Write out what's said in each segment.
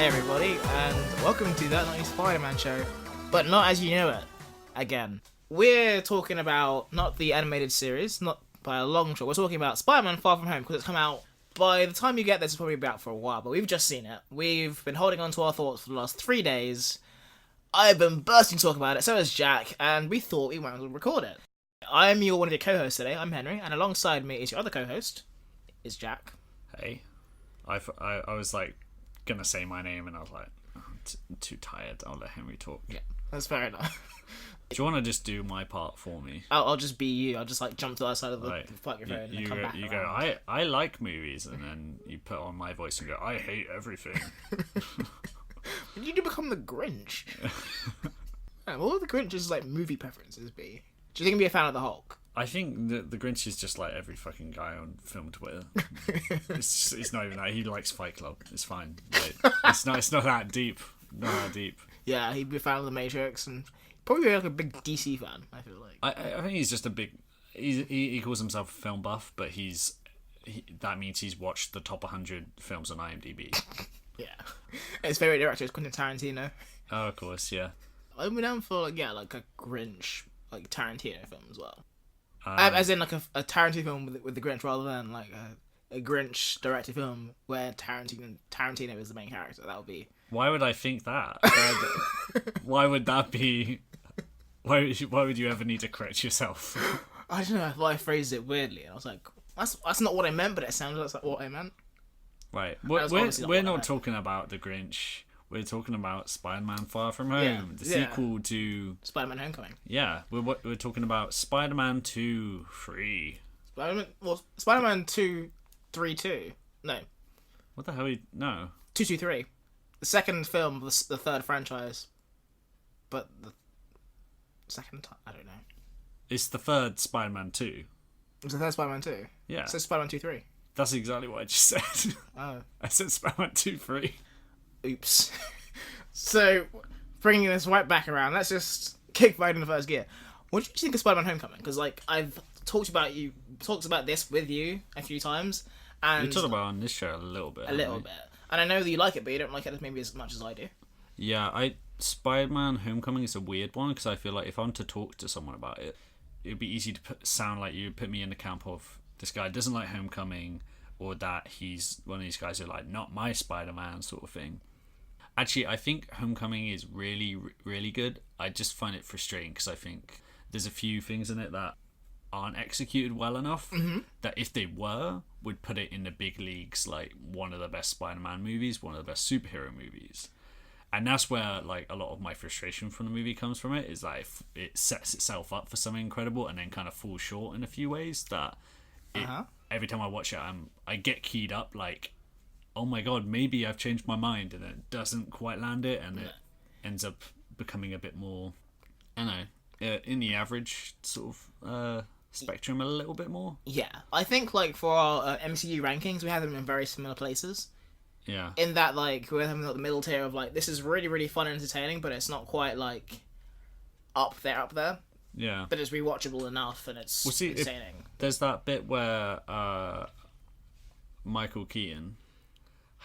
Hey everybody, and welcome to That 90s Spider-Man Show, but not as you know it, again. We're talking about, not the animated series, not by a long shot, we're talking about Spider-Man Far From Home, because it's come out, by the time you get this, it's probably out for a while, but we've just seen it. We've been holding on to our thoughts for the last 3 days. I've been bursting to talk about it, so has Jack, and we thought we might as well record it. I'm one of your co-hosts today, I'm Henry, and alongside me is your other co-host, is Jack. Hey. I was like gonna say my name and I was like, oh, I'm too tired, I'll let Henry talk. Yeah, that's fair enough. Do you want to just do my part for me? I'll just be you. I'll just like jump to the other side of the microphone and come back. You go, I like movies, and then you put on my voice and go, I hate everything. You need to become the Grinch. What would the Grinch's like movie preferences be? Do you think he'd be a fan of the Hulk? I think the Grinch is just like every fucking guy on film Twitter. It's not even that. He likes Fight Club. It's fine. Like, it's not that deep. Not that deep. Yeah, he'd be a fan of The Matrix and probably like a big DC fan. I feel like. I think he's just a big. He calls himself a film buff, but that means he's watched the top 100 films on IMDb. Yeah, his favorite director is Quentin Tarantino. Oh, of course, yeah. I'm down for like a Grinch like Tarantino film as well. As in like a Tarantino film with the Grinch rather than like a Grinch directed film where Tarantino is the main character. That would be. Why would I think that? Why would that be? Why would you ever need to correct yourself? I don't know. I thought I phrased it weirdly, and I was like, "That's not what I meant," but it sounded like what I meant. Right. We're not talking about the Grinch. We're talking about Spider-Man Far From Home, the sequel to Spider-Man Homecoming. Yeah, we're talking about Spider-Man 2, 3. Spider-Man 2, 3, 2. No. What the hell? No. 2, 2, 3. The second film of the third franchise. But the second time? I don't know. It's the third Spider-Man 2. It's the third Spider-Man 2? Yeah. It says Spider-Man 2, 3. That's exactly what I just said. Oh. I said Spider-Man 2, 3. Oops. So, bringing this right back around, let's just kick right in the first gear. What did you think of Spider-Man Homecoming? Because, like, I've talked about this with you a few times, and we talked about it on this show a little bit. And I know that you like it, but you don't like it maybe as much as I do. Yeah, Spider-Man Homecoming is a weird one, because I feel like if I'm to talk to someone about it, it'd be easy to sound like you put me in the camp of, this guy doesn't like Homecoming, or that he's one of these guys who are like, not my Spider-Man sort of thing. Actually, I think Homecoming is really, really good. I just find it frustrating because I think there's a few things in it that aren't executed well enough, that if they were, would put it in the big leagues, like one of the best Spider-Man movies, one of the best superhero movies. And that's where like a lot of my frustration from the movie comes from. It is that it sets itself up for something incredible and then kind of falls short in a few ways that every time I watch it, I get keyed up like, oh my god, maybe I've changed my mind, and it doesn't quite land it, and it ends up becoming a bit more, I don't know, in the average sort of spectrum a little bit more. Yeah, I think like for our MCU rankings, we have them in very similar places. Yeah. In that, like, we're having the middle tier of like, this is really, really fun and entertaining, but it's not quite like up there. Yeah. But it's rewatchable enough, and it's entertaining. There's that bit where Michael Keaton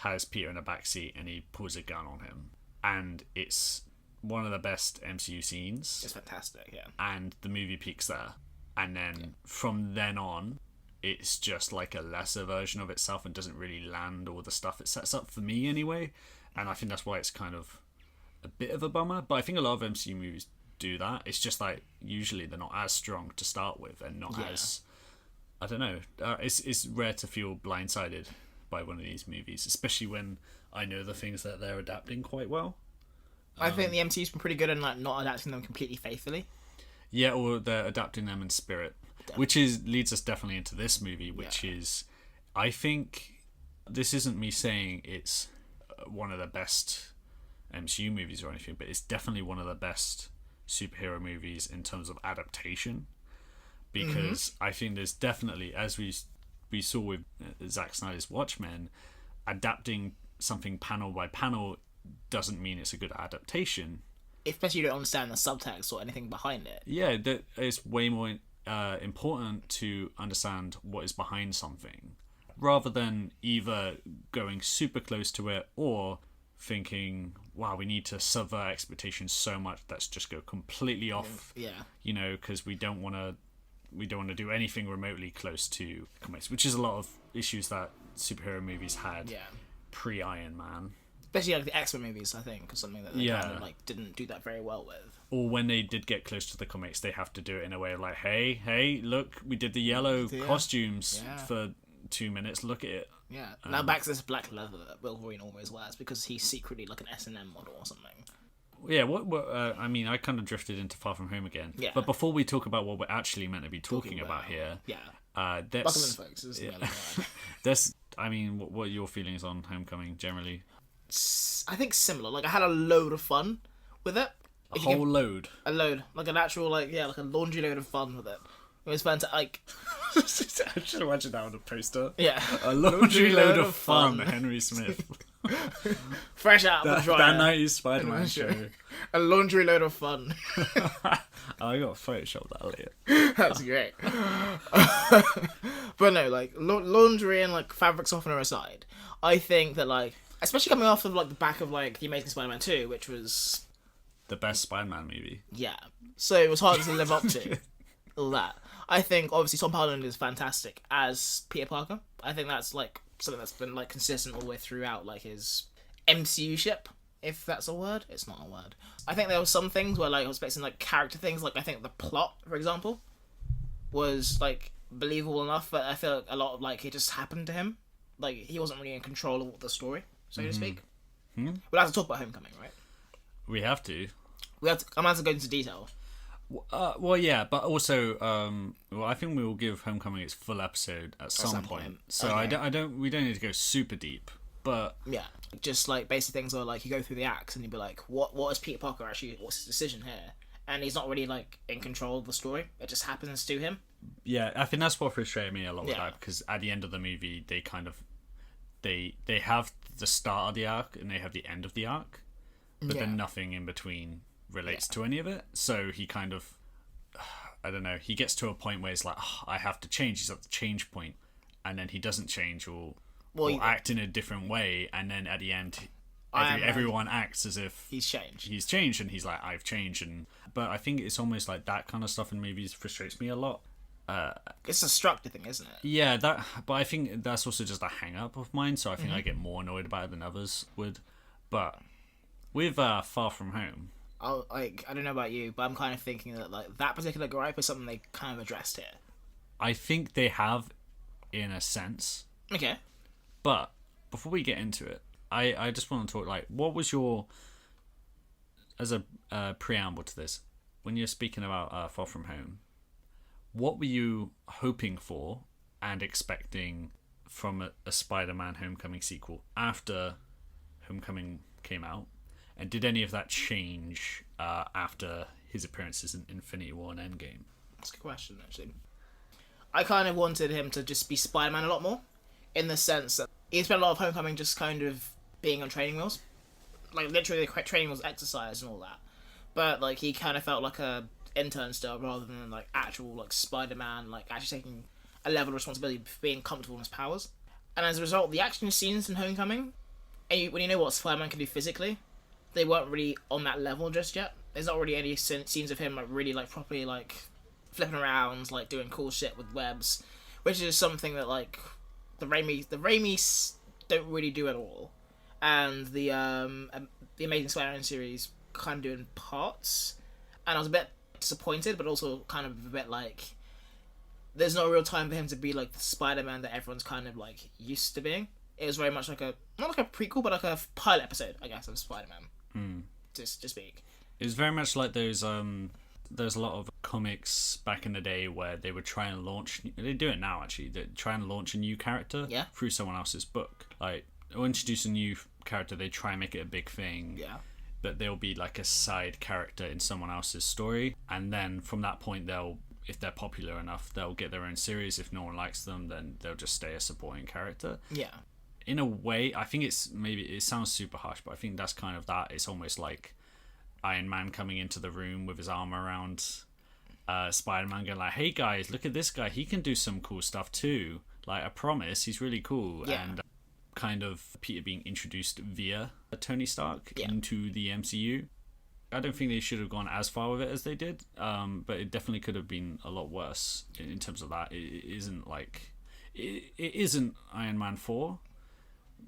has Peter in a backseat and he pulls a gun on him, and it's one of the best MCU scenes. It's fantastic, yeah. And the movie peaks there, and then from then on, it's just like a lesser version of itself and doesn't really land all the stuff it sets up, for me anyway. And I think that's why it's kind of a bit of a bummer. But I think a lot of MCU movies do that. It's just like usually they're not as strong to start with, and not as, I don't know. It's rare to feel blindsided by one of these movies, especially when I know the things that they're adapting quite well. I think the MCU's been pretty good in like not adapting them completely faithfully. Yeah, or they're adapting them in spirit, which leads us definitely into this movie, which is, I think, this isn't me saying it's one of the best MCU movies or anything, but it's definitely one of the best superhero movies in terms of adaptation, because I think there's definitely, as we saw with Zack Snyder's Watchmen, adapting something panel by panel doesn't mean it's a good adaptation. Especially you don't understand the subtext or anything behind it. Yeah, it's way more important to understand what is behind something, rather than either going super close to it or thinking, wow, we need to subvert expectations so much that's just go completely off. Yeah. You know, because we don't want to do anything remotely close to comics, which is a lot of issues that superhero movies had pre Iron Man. Especially like the X-Men movies, I think, or something that they kind of like didn't do that very well with. Or when they did get close to the comics, they have to do it in a way of like, hey, look, we did the yellow costumes for 2 minutes. Look at it. Yeah. Now back to this black leather that Wolverine always wears because he's secretly like an S&M model or something. Yeah, I mean, I kind of drifted into Far From Home again. Yeah. But before we talk about what we're actually meant to be talking about here, Buckleman, folks. I mean, what are your feelings on Homecoming generally? I think similar. Like, I had a load of fun with it. A whole load? A load. Like an actual, like a laundry load of fun with it. It was fantastic. Like, I should imagine that on a poster. Yeah. A laundry load of fun, Henry Smith. Fresh out of the dryer. That 90s Spider-Man show. A laundry load of fun. I got Photoshop that later. That's great. But no, like, laundry and, like, fabric softener aside, I think that, like, especially coming off of, like, the back of, like, The Amazing Spider-Man 2, which was... the best Spider-Man movie. Yeah. So it was hard to live up to. All that. I think, obviously, Tom Holland is fantastic as Peter Parker. I think that's, like, something that's been, like, consistent all the way throughout, like, his MCU-ship, if that's a word. It's not a word. I think there were some things where, like, I was expecting, like, character things. Like, I think the plot, for example, was, like, believable enough, but I feel like a lot of, like, it just happened to him. Like, he wasn't really in control of the story, so to speak. We'll have to talk about Homecoming, right? We have to. I'm going to have to go into detail. Well, yeah, but also, I think we will give Homecoming its full episode at some point. So okay. We don't need to go super deep, but yeah, just like basic things are like you go through the acts and you'd be like, what is Peter Parker actually? What's his decision here? And he's not really like in control of the story. It just happens to him. Yeah, I think that's what frustrated me a lot with that, because at the end of the movie, they kind of they have the start of the arc and they have the end of the arc, but then nothing in between relates to any of it. So he kind of, I don't know, he gets to a point where he's like, I have to change. He's at the change point, and then he doesn't change or act in a different way, and then at the end everyone acts as if he's changed, and he's like, I've changed. But I think it's almost like that kind of stuff in movies frustrates me a lot. It's a structure thing, isn't it? Yeah, but I think that's also just a hang up of mine, so I think I get more annoyed about it than others would. But with Far From Home, I don't know about you, but I'm kind of thinking that like that particular gripe is something they kind of addressed here. I think they have, in a sense. Okay. But before we get into it, I just want to talk, like, what was your, as a preamble to this, when you're speaking about Far From Home, what were you hoping for and expecting from a Spider-Man Homecoming sequel after Homecoming came out? And did any of that change after his appearances in Infinity War and Endgame? That's a good question, actually. I kind of wanted him to just be Spider-Man a lot more, in the sense that he spent a lot of Homecoming just kind of being on training wheels. Like, literally, the training wheels exercise and all that. But, like, he kind of felt like a intern still, rather than, like, actual, like, Spider-Man, like, actually taking a level of responsibility for being comfortable in his powers. And as a result, the action scenes in Homecoming, and when you know what Spider-Man can do physically, they weren't really on that level just yet. There's not really any scenes of him, like, really, like, properly, like, flipping around, like, doing cool shit with webs, which is something that, like, the Raimi don't really do at all. And the Amazing Spider-Man series kind of do in parts. And I was a bit disappointed, but also kind of a bit like, there's no real time for him to be like the Spider-Man that everyone's kind of like used to being. It was very much like not like a prequel, but like a pilot episode, I guess, of Spider-Man. To speak. It was very much like those there's a lot of comics back in the day where they would try and launch, they do it now actually, they try and launch a new character through someone else's book. Like, or introduce a new character, they try and make it a big thing. Yeah. But they'll be like a side character in someone else's story, and then from that point if they're popular enough, they'll get their own series. If no one likes them, then they'll just stay a supporting character. Yeah. In a way, I think it sounds super harsh, but I think that's kind of that. It's almost like Iron Man coming into the room with his arm around Spider-Man, going like, hey guys, look at this guy, he can do some cool stuff too. Like, I promise, he's really cool. Yeah. And kind of Peter being introduced via Tony Stark into the MCU. I don't think they should have gone as far with it as they did, but it definitely could have been a lot worse in terms of that. It isn't Iron Man 4,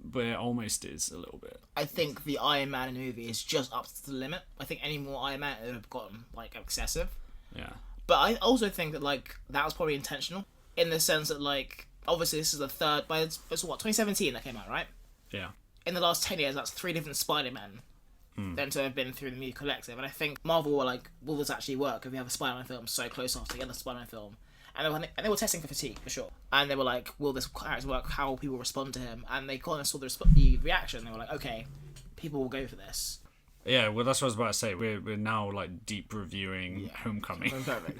but it almost is a little bit. I think the Iron Man movie is just up to the limit. I think any more Iron Man would have gotten like excessive. Yeah. But I also think that like that was probably intentional in the sense that like obviously this is the third, but it's what 2017 that came out, right? Yeah. In the last 10 years, that's 3 different Spider-Men then to have been through the New Collective. And I think Marvel were like, will this actually work if we have a Spider-Man film so close after the other Spider-Man film? And they were testing for fatigue, for sure. And they were like, will this character work? How will people respond to him? And they kind of saw the reaction. They were like, okay, people will go for this. Yeah, well, that's what I was about to say. We're now like deep reviewing Homecoming. Homecoming.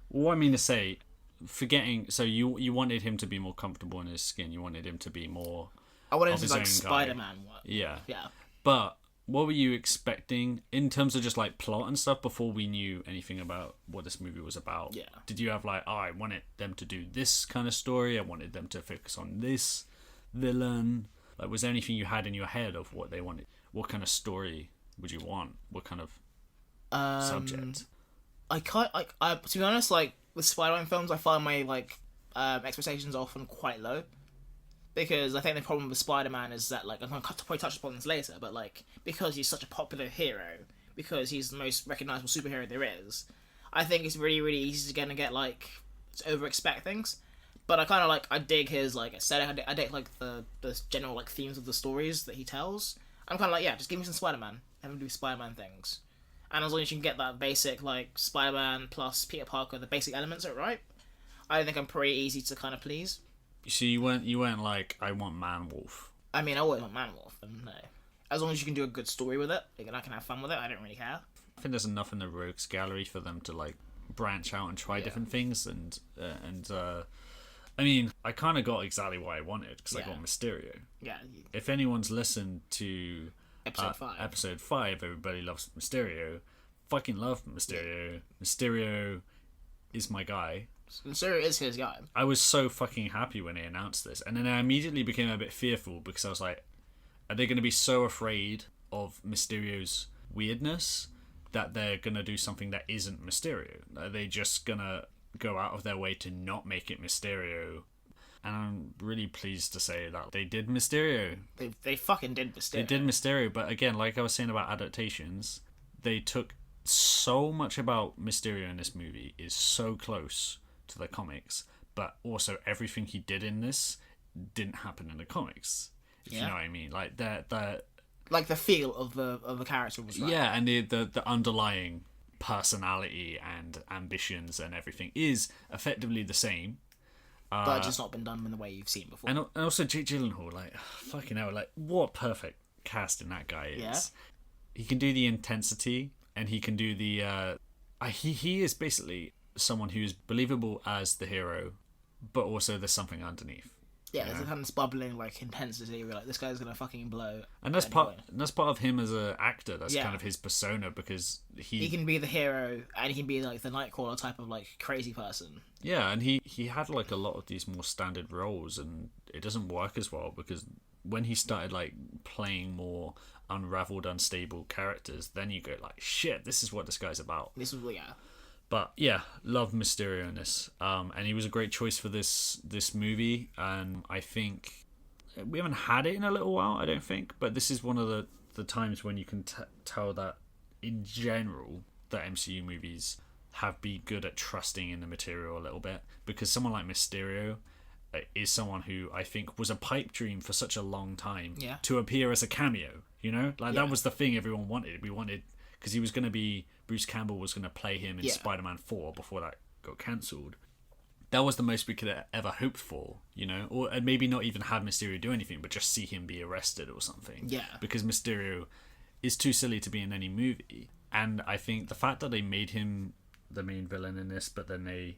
What I mean to say, forgetting... So you wanted him to be more comfortable in his skin. You wanted him to be more... I wanted him to be like Spider-Man. Yeah. Yeah. But what were you expecting in terms of just like plot and stuff before we knew anything about what this movie was about? Yeah. Did you have like, I wanted them to do this kind of story, I wanted them to focus on this villain? Like, was there anything you had in your head of what they wanted? What kind of story would you want? What kind of subject? I to be honest, like with Spider-Man films, I find my like expectations often quite low. Because I think the problem with Spider-Man is that, like, I'm going to probably touch upon this later, but, like, because he's such a popular hero, because he's the most recognisable superhero there is, I think it's really, really easy to get, like, to over-expect things. But I kind of, like, I dig his, like, aesthetic, I dig, like, the general, like, themes of the stories that he tells. I'm kind of like, yeah, just give me some Spider-Man. Have him do Spider-Man things. And as long as you can get that basic, like, Spider-Man plus Peter Parker, the basic elements of it right, I think I'm pretty easy to kind of please. So you weren't like, I want Man-Wolf. I mean, I always want Man-Wolf, and no. As long as you can do a good story with it, and I can have fun with it, I don't really care. I think there's enough in the Rogues Gallery for them to like branch out and try different things, and I mean, I kind of got exactly what I wanted because I got Mysterio. Yeah. If anyone's listened to Episode 5, Everybody Loves Mysterio. Fucking love Mysterio. Mysterio is my guy. Mysterio is his guy. I was so fucking happy when they announced this, and then I immediately became a bit fearful because I was like, are they going to be so afraid of Mysterio's weirdness that they're going to do something that isn't Mysterio? Are they just going to go out of their way to not make it Mysterio? And I'm really pleased to say that they did Mysterio. They fucking did Mysterio. They did Mysterio, but again, like I was saying about adaptations, they took so much about Mysterio in this movie is so close to the comics, but also everything he did in this didn't happen in the comics. If you know what I mean, like the like the feel of the character was right. Yeah, and the underlying personality and ambitions and everything is effectively the same, but just not been done in the way you've seen before. And also Jake Gyllenhaal, like fucking hell, like what perfect casting that guy is. Yeah. He can do the intensity, and he can do the he is basically someone who's believable as the hero, but also there's something underneath. Yeah, there's a kind of bubbling like intensity where like this guy's gonna fucking blow. And that's part of him as an actor. That's kind of his persona, because he can be the hero and he can be like the Nightcrawler type of like crazy person. Yeah, and he had like a lot of these more standard roles, and it doesn't work as well because when he started like playing more unraveled, unstable characters, then you go like, shit, this is what this guy's about. This was But yeah, love Mysterio in this, and he was a great choice for this movie. And I think we haven't had it in a little while, I don't think, but this is one of the times when you can tell that in general that MCU movies have been good at trusting in the material a little bit, because someone like Mysterio is someone who I think was a pipe dream for such a long time to appear as a cameo. You know, that was the thing everyone wanted. We wanted, because he was going to be, Bruce Campbell was going to play him in Spider-Man 4 before that got cancelled. That was the most we could have ever hoped for, you know, or maybe not even have Mysterio do anything, but just see him be arrested or something. Yeah. Because Mysterio is too silly to be in any movie. And I think the fact that they made him the main villain in this, but then they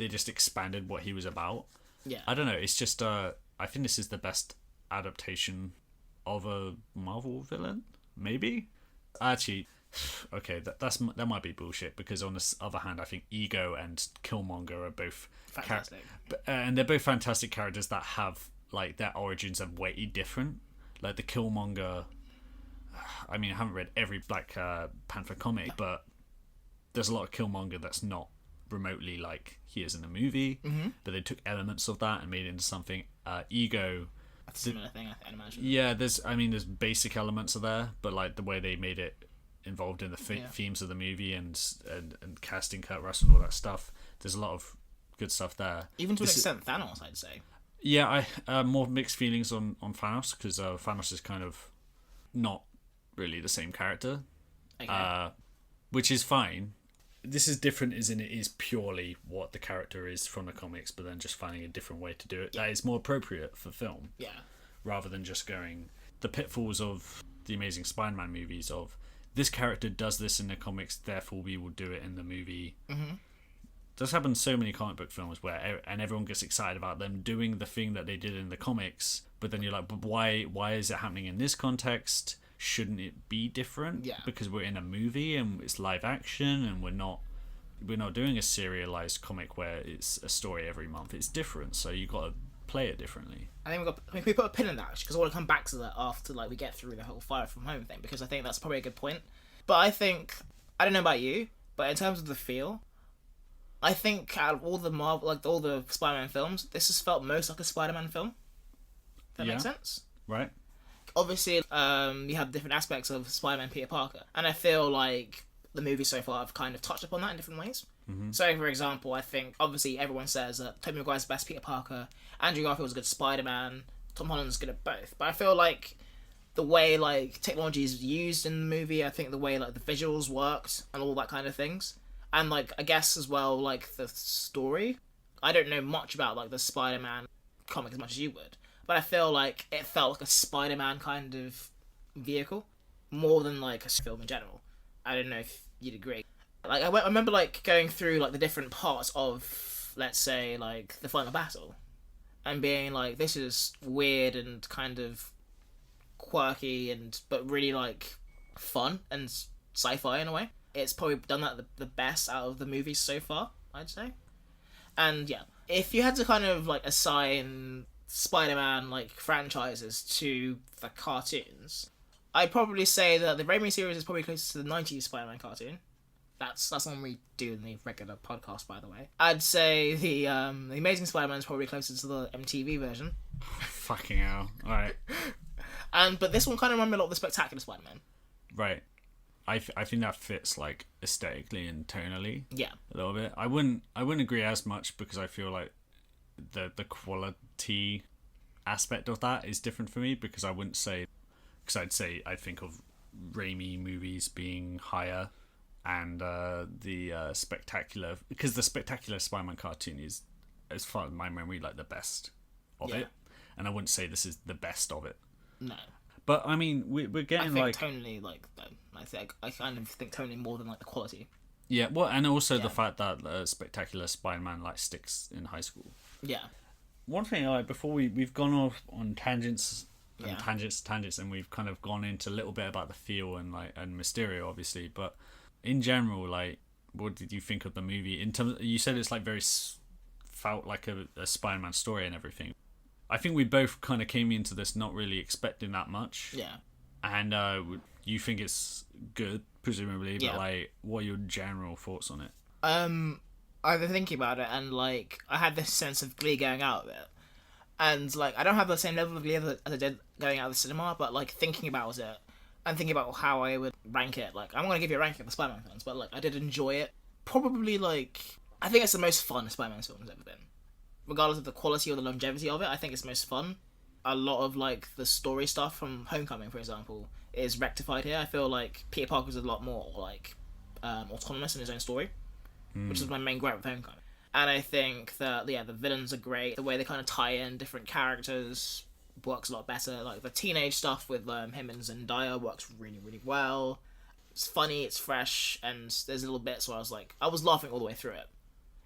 just expanded what he was about. Yeah. I don't know. It's just, I think this is the best adaptation of a Marvel villain, maybe? Actually, okay, that might be bullshit, because on the other hand, I think Ego and Killmonger are both fantastic, and they're both fantastic characters that have like their origins are way different. Like the Killmonger, I mean, I haven't read every Black Panther comic, but there's a lot of Killmonger that's not remotely like he is in the movie, but they took elements of that and made it into something. Ego, a similar thing, I imagine. yeah, there's basic elements of there, but like the way they made it involved in the themes of the movie and casting Kurt Russell and all that stuff, there's a lot of good stuff there. Even to an extent, Thanos, I'd say. Yeah, I more mixed feelings on Thanos, because Thanos is kind of not really the same character, which is fine. This is different, as in it is purely what the character is from the comics, but then just finding a different way to do it that is more appropriate for film. Yeah. Rather than just going the pitfalls of the Amazing Spider-Man movies of this character does this in the comics, therefore we will do it in the movie. This happens so many comic book films where everyone gets excited about them doing the thing that they did in the comics, but then you're like, but why is it happening in this context? Shouldn't it be different? Yeah. Because we're in a movie and it's live action, and we're not doing a serialized comic where it's a story every month. It's different, so you got to play it differently. I think we put a pin in that, actually, because I want to come back to that after like we get through the whole Far From Home thing, because I think that's probably a good point. But I think, I don't know about you, but in terms of the feel, I think out of all the Marvel, like all the Spider-Man films, this has felt most like a Spider-Man film. That makes sense? Right. Obviously, you have different aspects of Spider-Man Peter Parker, and I feel like the movies so far have kind of touched upon that in different ways. So, for example, I think, obviously, everyone says that Tobey Maguire's the best Peter Parker, Andrew Garfield's a good Spider-Man, Tom Holland's good at both. But I feel like the way, like, technology is used in the movie, I think the way, like, the visuals worked and all that kind of things, and, like, I guess as well, like, the story. I don't know much about, like, the Spider-Man comic as much as you would, but I feel like it felt like a Spider-Man kind of vehicle, more than, like, a film in general. I don't know if you'd agree. Like, I remember, like, going through, like, the different parts of, let's say, like, the final battle, and being like, this is weird and kind of quirky, but really, like, fun and sci-fi in a way. It's probably done that the best out of the movies so far, I'd say. And, yeah, if you had to kind of, like, assign Spider-Man, like, franchises to the cartoons, I'd probably say that the Raimi series is probably closest to the 90s Spider-Man cartoon. That's one we do in the regular podcast, by the way. I'd say the Amazing Spider-Man is probably closest to the MTV version. Fucking hell. Alright. But this one kind of reminded me a lot of the Spectacular Spider-Man. Right. I think that fits, like, aesthetically and tonally. Yeah. A little bit. I wouldn't agree as much, because I feel like the quality aspect of that is different for me, because I wouldn't say... Because I think of Raimi movies being higher, and the Spectacular... Because the Spectacular Spider-Man cartoon is, as far as my memory, like, the best of it. And I wouldn't say this is the best of it. No. But, I mean, we're getting, I like... think tonally, like, I kind of think tonally more than, like, the quality. Yeah, well, and also the fact that Spectacular Spider-Man, like, sticks in high school. Yeah. One thing, like, before we've gone off on tangents... Yeah. tangents, and we've kind of gone into a little bit about the feel and Mysterio, obviously, but in general, like, what did you think of the movie? In terms, you said it's like very felt like a Spider-Man story and everything. I think we both kind of came into this not really expecting that much. Yeah. And you think it's good, presumably, but like, what are your general thoughts on it? I've been thinking about it, and like, I had this sense of glee going out of it. And, like, I don't have the same level of glee as I did going out of the cinema, but, like, thinking about it, and thinking about how I would rank it, like, I'm going to give you a ranking of the Spider-Man films, but, like, I did enjoy it. Probably, like, I think it's the most fun Spider-Man film has ever been. Regardless of the quality or the longevity of it, I think it's most fun. A lot of, like, the story stuff from Homecoming, for example, is rectified here. I feel like Peter Parker's a lot more, like, autonomous in his own story, which is my main gripe with Homecoming. And I think that, the villains are great. The way they kind of tie in different characters works a lot better. Like, the teenage stuff with him and Zendaya works really, really well. It's funny, it's fresh, and there's little bits where I was laughing all the way through it.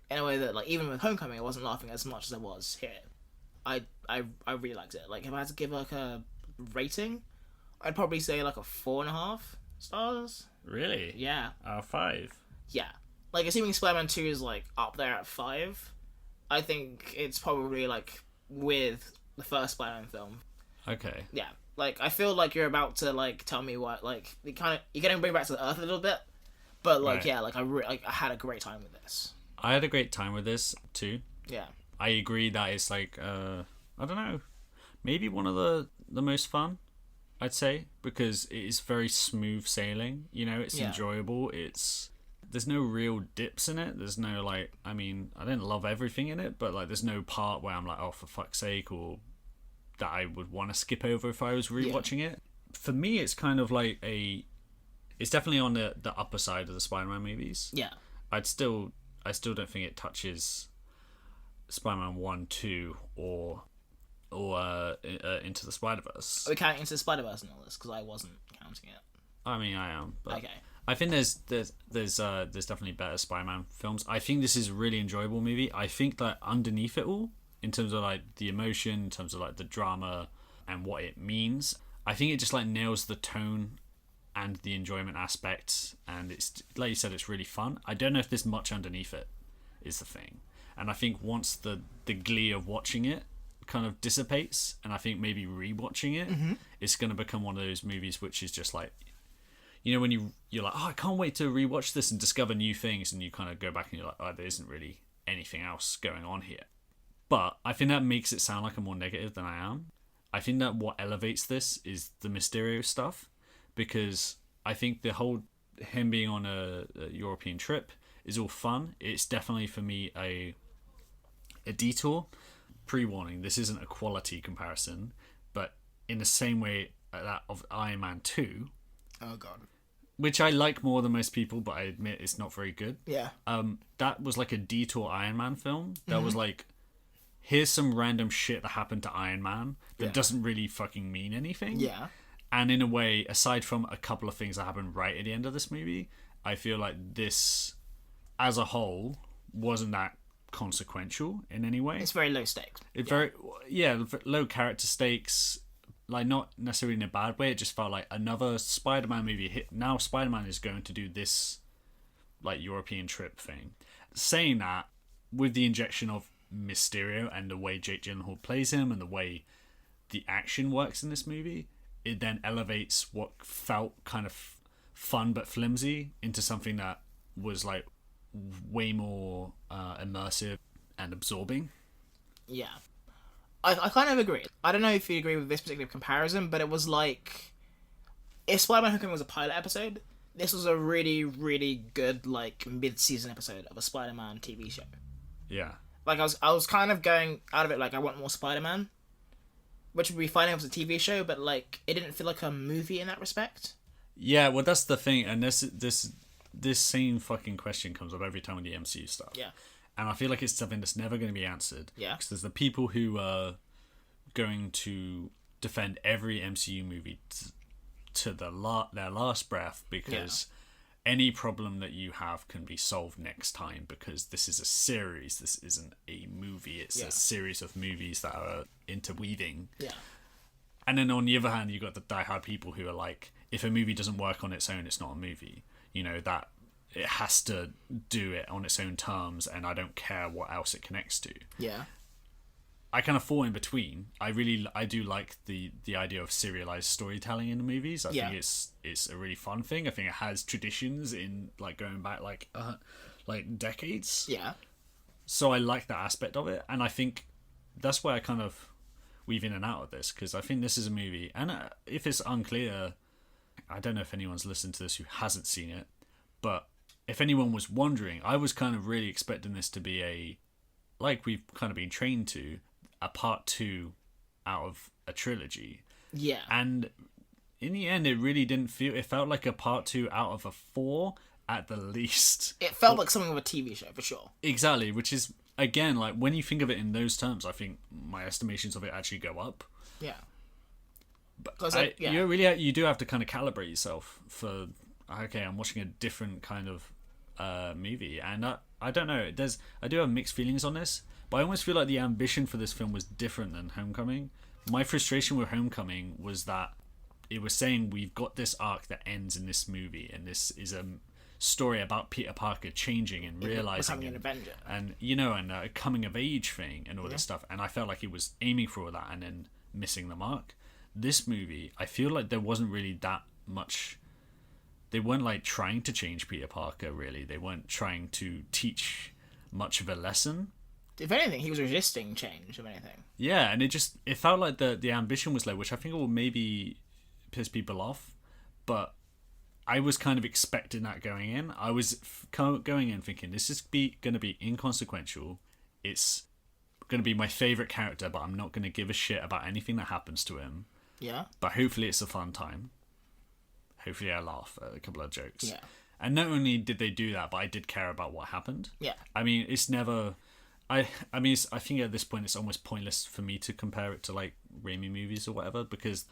In a way that, like, even with Homecoming, I wasn't laughing as much as I was here. I really liked it. Like, if I had to give, like, a rating, I'd probably say, like, a 4.5 stars. Really? Yeah. 5? Yeah. Like, assuming Spider-Man 2 is, like, up there at 5, I think it's probably, like, with the first Spider-Man film. Okay. Yeah, like I feel like you're about to like tell me what like you're getting bring back to the Earth a little bit, but like Right. yeah, like I had a great time with this. I had a great time with this too. Yeah, I agree that it's like I don't know, maybe one of the most fun, I'd say, because it is very smooth sailing. You know, it's enjoyable. There's no real dips in it. There's no like, I mean, I didn't love everything in it, but like there's no part where I'm like, oh, for fuck's sake, or that I would want to skip over if I was rewatching it. For me, it's kind of like it's definitely on the upper side of the Spider-Man movies. yeah, I still don't think it touches Spider-Man 1, 2, or Into the Spider-Verse. are we counting Into the Spider-Verse and all this? Because I wasn't counting it. I mean, I am, but Okay. I think there's definitely better Spider-Man films. I think this is a really enjoyable movie. I think that underneath it all, in terms of like the emotion, in terms of like the drama and what it means, I think it just like nails the tone and the enjoyment aspect, and it's like you said, it's really fun. I don't know if there's much underneath it, is the thing. And I think once the glee of watching it kind of dissipates, and I think maybe rewatching it, it's going to become one of those movies which is just like, you know, when you're like, oh, I can't wait to rewatch this and discover new things, and you kind of go back and you're like, oh, there isn't really anything else going on here. But I think that makes it sound like I'm more negative than I am. I think that what elevates this is the Mysterio stuff, because I think the whole him being on a European trip is all fun. It's definitely for me a detour. Pre-warning, this isn't a quality comparison, but in the same way that of Iron Man 2, Oh god. which I like more than most people, but I admit it's not very good. Yeah. That was like a detour Iron Man film. That was like, here's some random shit that happened to Iron Man that doesn't really fucking mean anything. Yeah. And in a way, aside from a couple of things that happened right at the end of this movie, I feel like this, as a whole, wasn't that consequential in any way. It's very low stakes. Very low character stakes, like not necessarily in a bad way. It just felt like another Spider-Man movie hit. Now Spider-Man is going to do this like European trip thing. Saying that, with the injection of Mysterio and the way Jake Gyllenhaal plays him and the way the action works in this movie, it then elevates what felt kind of fun but flimsy into something that was like way more immersive and absorbing. Yeah. I kind of agree. I don't know if you agree with this particular comparison, but it was like, if Spider-Man Homecoming was a pilot episode, this was a really, really good like mid-season episode of a Spider-Man TV show. Yeah. Like I was kind of going out of it like I want more Spider-Man, which would be fine if it was a TV show, but like it didn't feel like a movie in that respect. Yeah, well that's the thing, and this same fucking question comes up every time with the MCU stuff. Yeah. And I feel like it's something that's never going to be answered. Yeah. Because there's the people who are going to defend every MCU movie to their last breath, because any problem that you have can be solved next time, because this is a series. This isn't a movie. It's a series of movies that are interweaving. Yeah. And then on the other hand, you've got the diehard people who are like, if a movie doesn't work on its own, it's not a movie. You know, that it has to do it on its own terms, and I don't care what else it connects to. Yeah. I kind of fall in between. I do like the idea of serialized storytelling in the movies. I think it's a really fun thing. I think it has traditions in like going back like decades. Yeah. So I like that aspect of it, and I think that's why I kind of weave in and out of this, because I think this is a movie, and if it's unclear, I don't know if anyone's listened to this who hasn't seen it, but if anyone was wondering, I was kind of really expecting this to be a, like we've kind of been trained to, a part 2 out of a trilogy. Yeah. And in the end, it really didn't feel, it felt like a part 2 out of a 4 at the least. It felt like something of a TV show, for sure. Exactly, which is, again, like when you think of it in those terms, I think my estimations of it actually go up. Yeah. But you do have to kind of calibrate yourself for, okay, I'm watching a different kind of movie, and I don't know. I do have mixed feelings on this, but I almost feel like the ambition for this film was different than Homecoming. My frustration with Homecoming was that it was saying we've got this arc that ends in this movie, and this is a story about Peter Parker changing and realizing becoming an Avenger, and and a coming of age thing and all this stuff. And I felt like he was aiming for all that and then missing the mark. This movie, I feel like there wasn't really that much. They weren't like trying to change Peter Parker, really. They weren't trying to teach much of a lesson. If anything, he was resisting change, if anything. Yeah, and it felt like the ambition was low, which I think will maybe piss people off. But I was kind of expecting that going in. I was going in thinking, this is going to be inconsequential. It's going to be my favourite character, but I'm not going to give a shit about anything that happens to him. Yeah. But hopefully it's a fun time. Hopefully I laugh at a couple of jokes. Yeah. And not only did they do that, but I did care about what happened. Yeah. I mean, it's never... I think at this point it's almost pointless for me to compare it to like Raimi movies or whatever because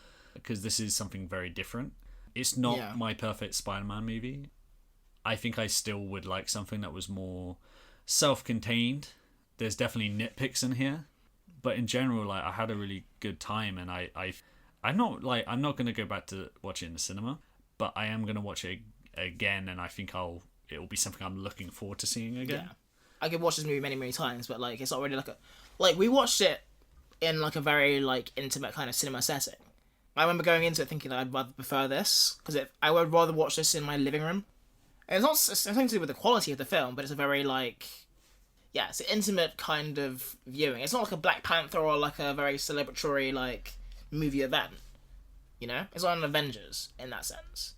this is something very different. It's not my perfect Spider-Man movie. I think I still would like something that was more self-contained. There's definitely nitpicks in here, but in general, like I had a really good time, and I'm not going to go back to watch it in the cinema, but I am going to watch it again, and I think it'll be something I'm looking forward to seeing again. Yeah. I could watch this movie many, many times, but like it's not really like we watched it in like a very like intimate kind of cinema setting. I remember going into it thinking that I'd rather prefer this because I would rather watch this in my living room. And it's nothing to do with the quality of the film, but it's a very like it's an intimate kind of viewing. It's not like a Black Panther or like a very celebratory like movie event. You know, it's not an Avengers in that sense.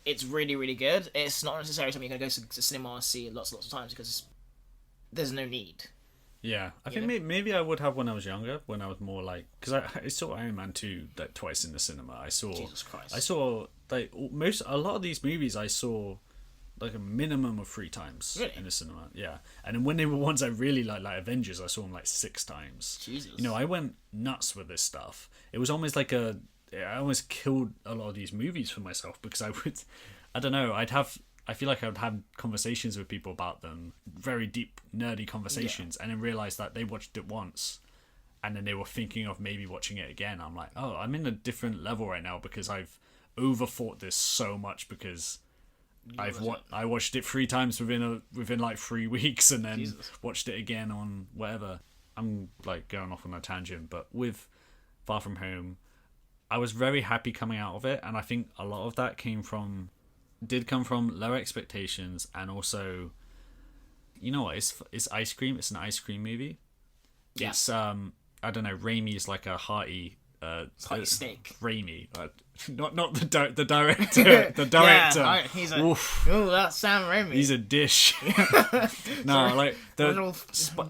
It's really, really good. It's not necessarily something you're going to go to cinema and see lots and lots of times because there's no need. Yeah, I think maybe I would have when I was younger, when I was more like... Because I saw Iron Man 2 like, twice in the cinema. Jesus Christ. I saw, like, a lot of these movies I saw, like, a minimum of 3 times in the cinema. Yeah. And then when they were ones I really liked, like Avengers, I saw them, like, 6 times. Jesus. You know, I went nuts with this stuff. It was almost like I almost killed a lot of these movies for myself because I would... I don't know, I feel like I would have conversations with people about them, very deep, nerdy conversations, and then realise that they watched it once, and then they were thinking of maybe watching it again. I'm like, oh, I'm in a different level right now because I've overthought this so much because I watched it 3 times within like 3 weeks, and then watched it again on whatever. I'm like going off on a tangent, but with Far From Home, I was very happy coming out of it, and I think a lot of that did come from low expectations, and also, you know what, it's ice cream. It's an ice cream movie. Yeah. It's I don't know, Raimi is like a hearty steak. Raimi, not the director. The director. Yeah, he's that's Sam Raimi. He's a dish. No, like the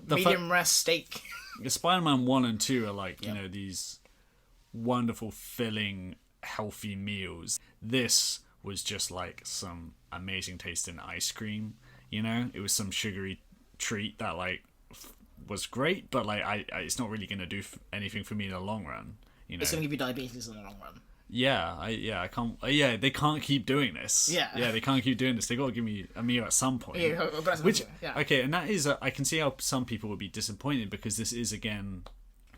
medium rare steak. The Spider-Man 1 and 2 are like you know, these wonderful, filling, healthy meals. This was just like some amazing tasting ice cream, you know. It was some sugary treat that like was great, but like I it's not really going to do anything for me in the long run, you know. It's going to give you diabetes in the long run. I can't. They can't keep doing this. They can't keep doing this. They got to give me a meal at some point. Okay, and that is I can see how some people would be disappointed because this is again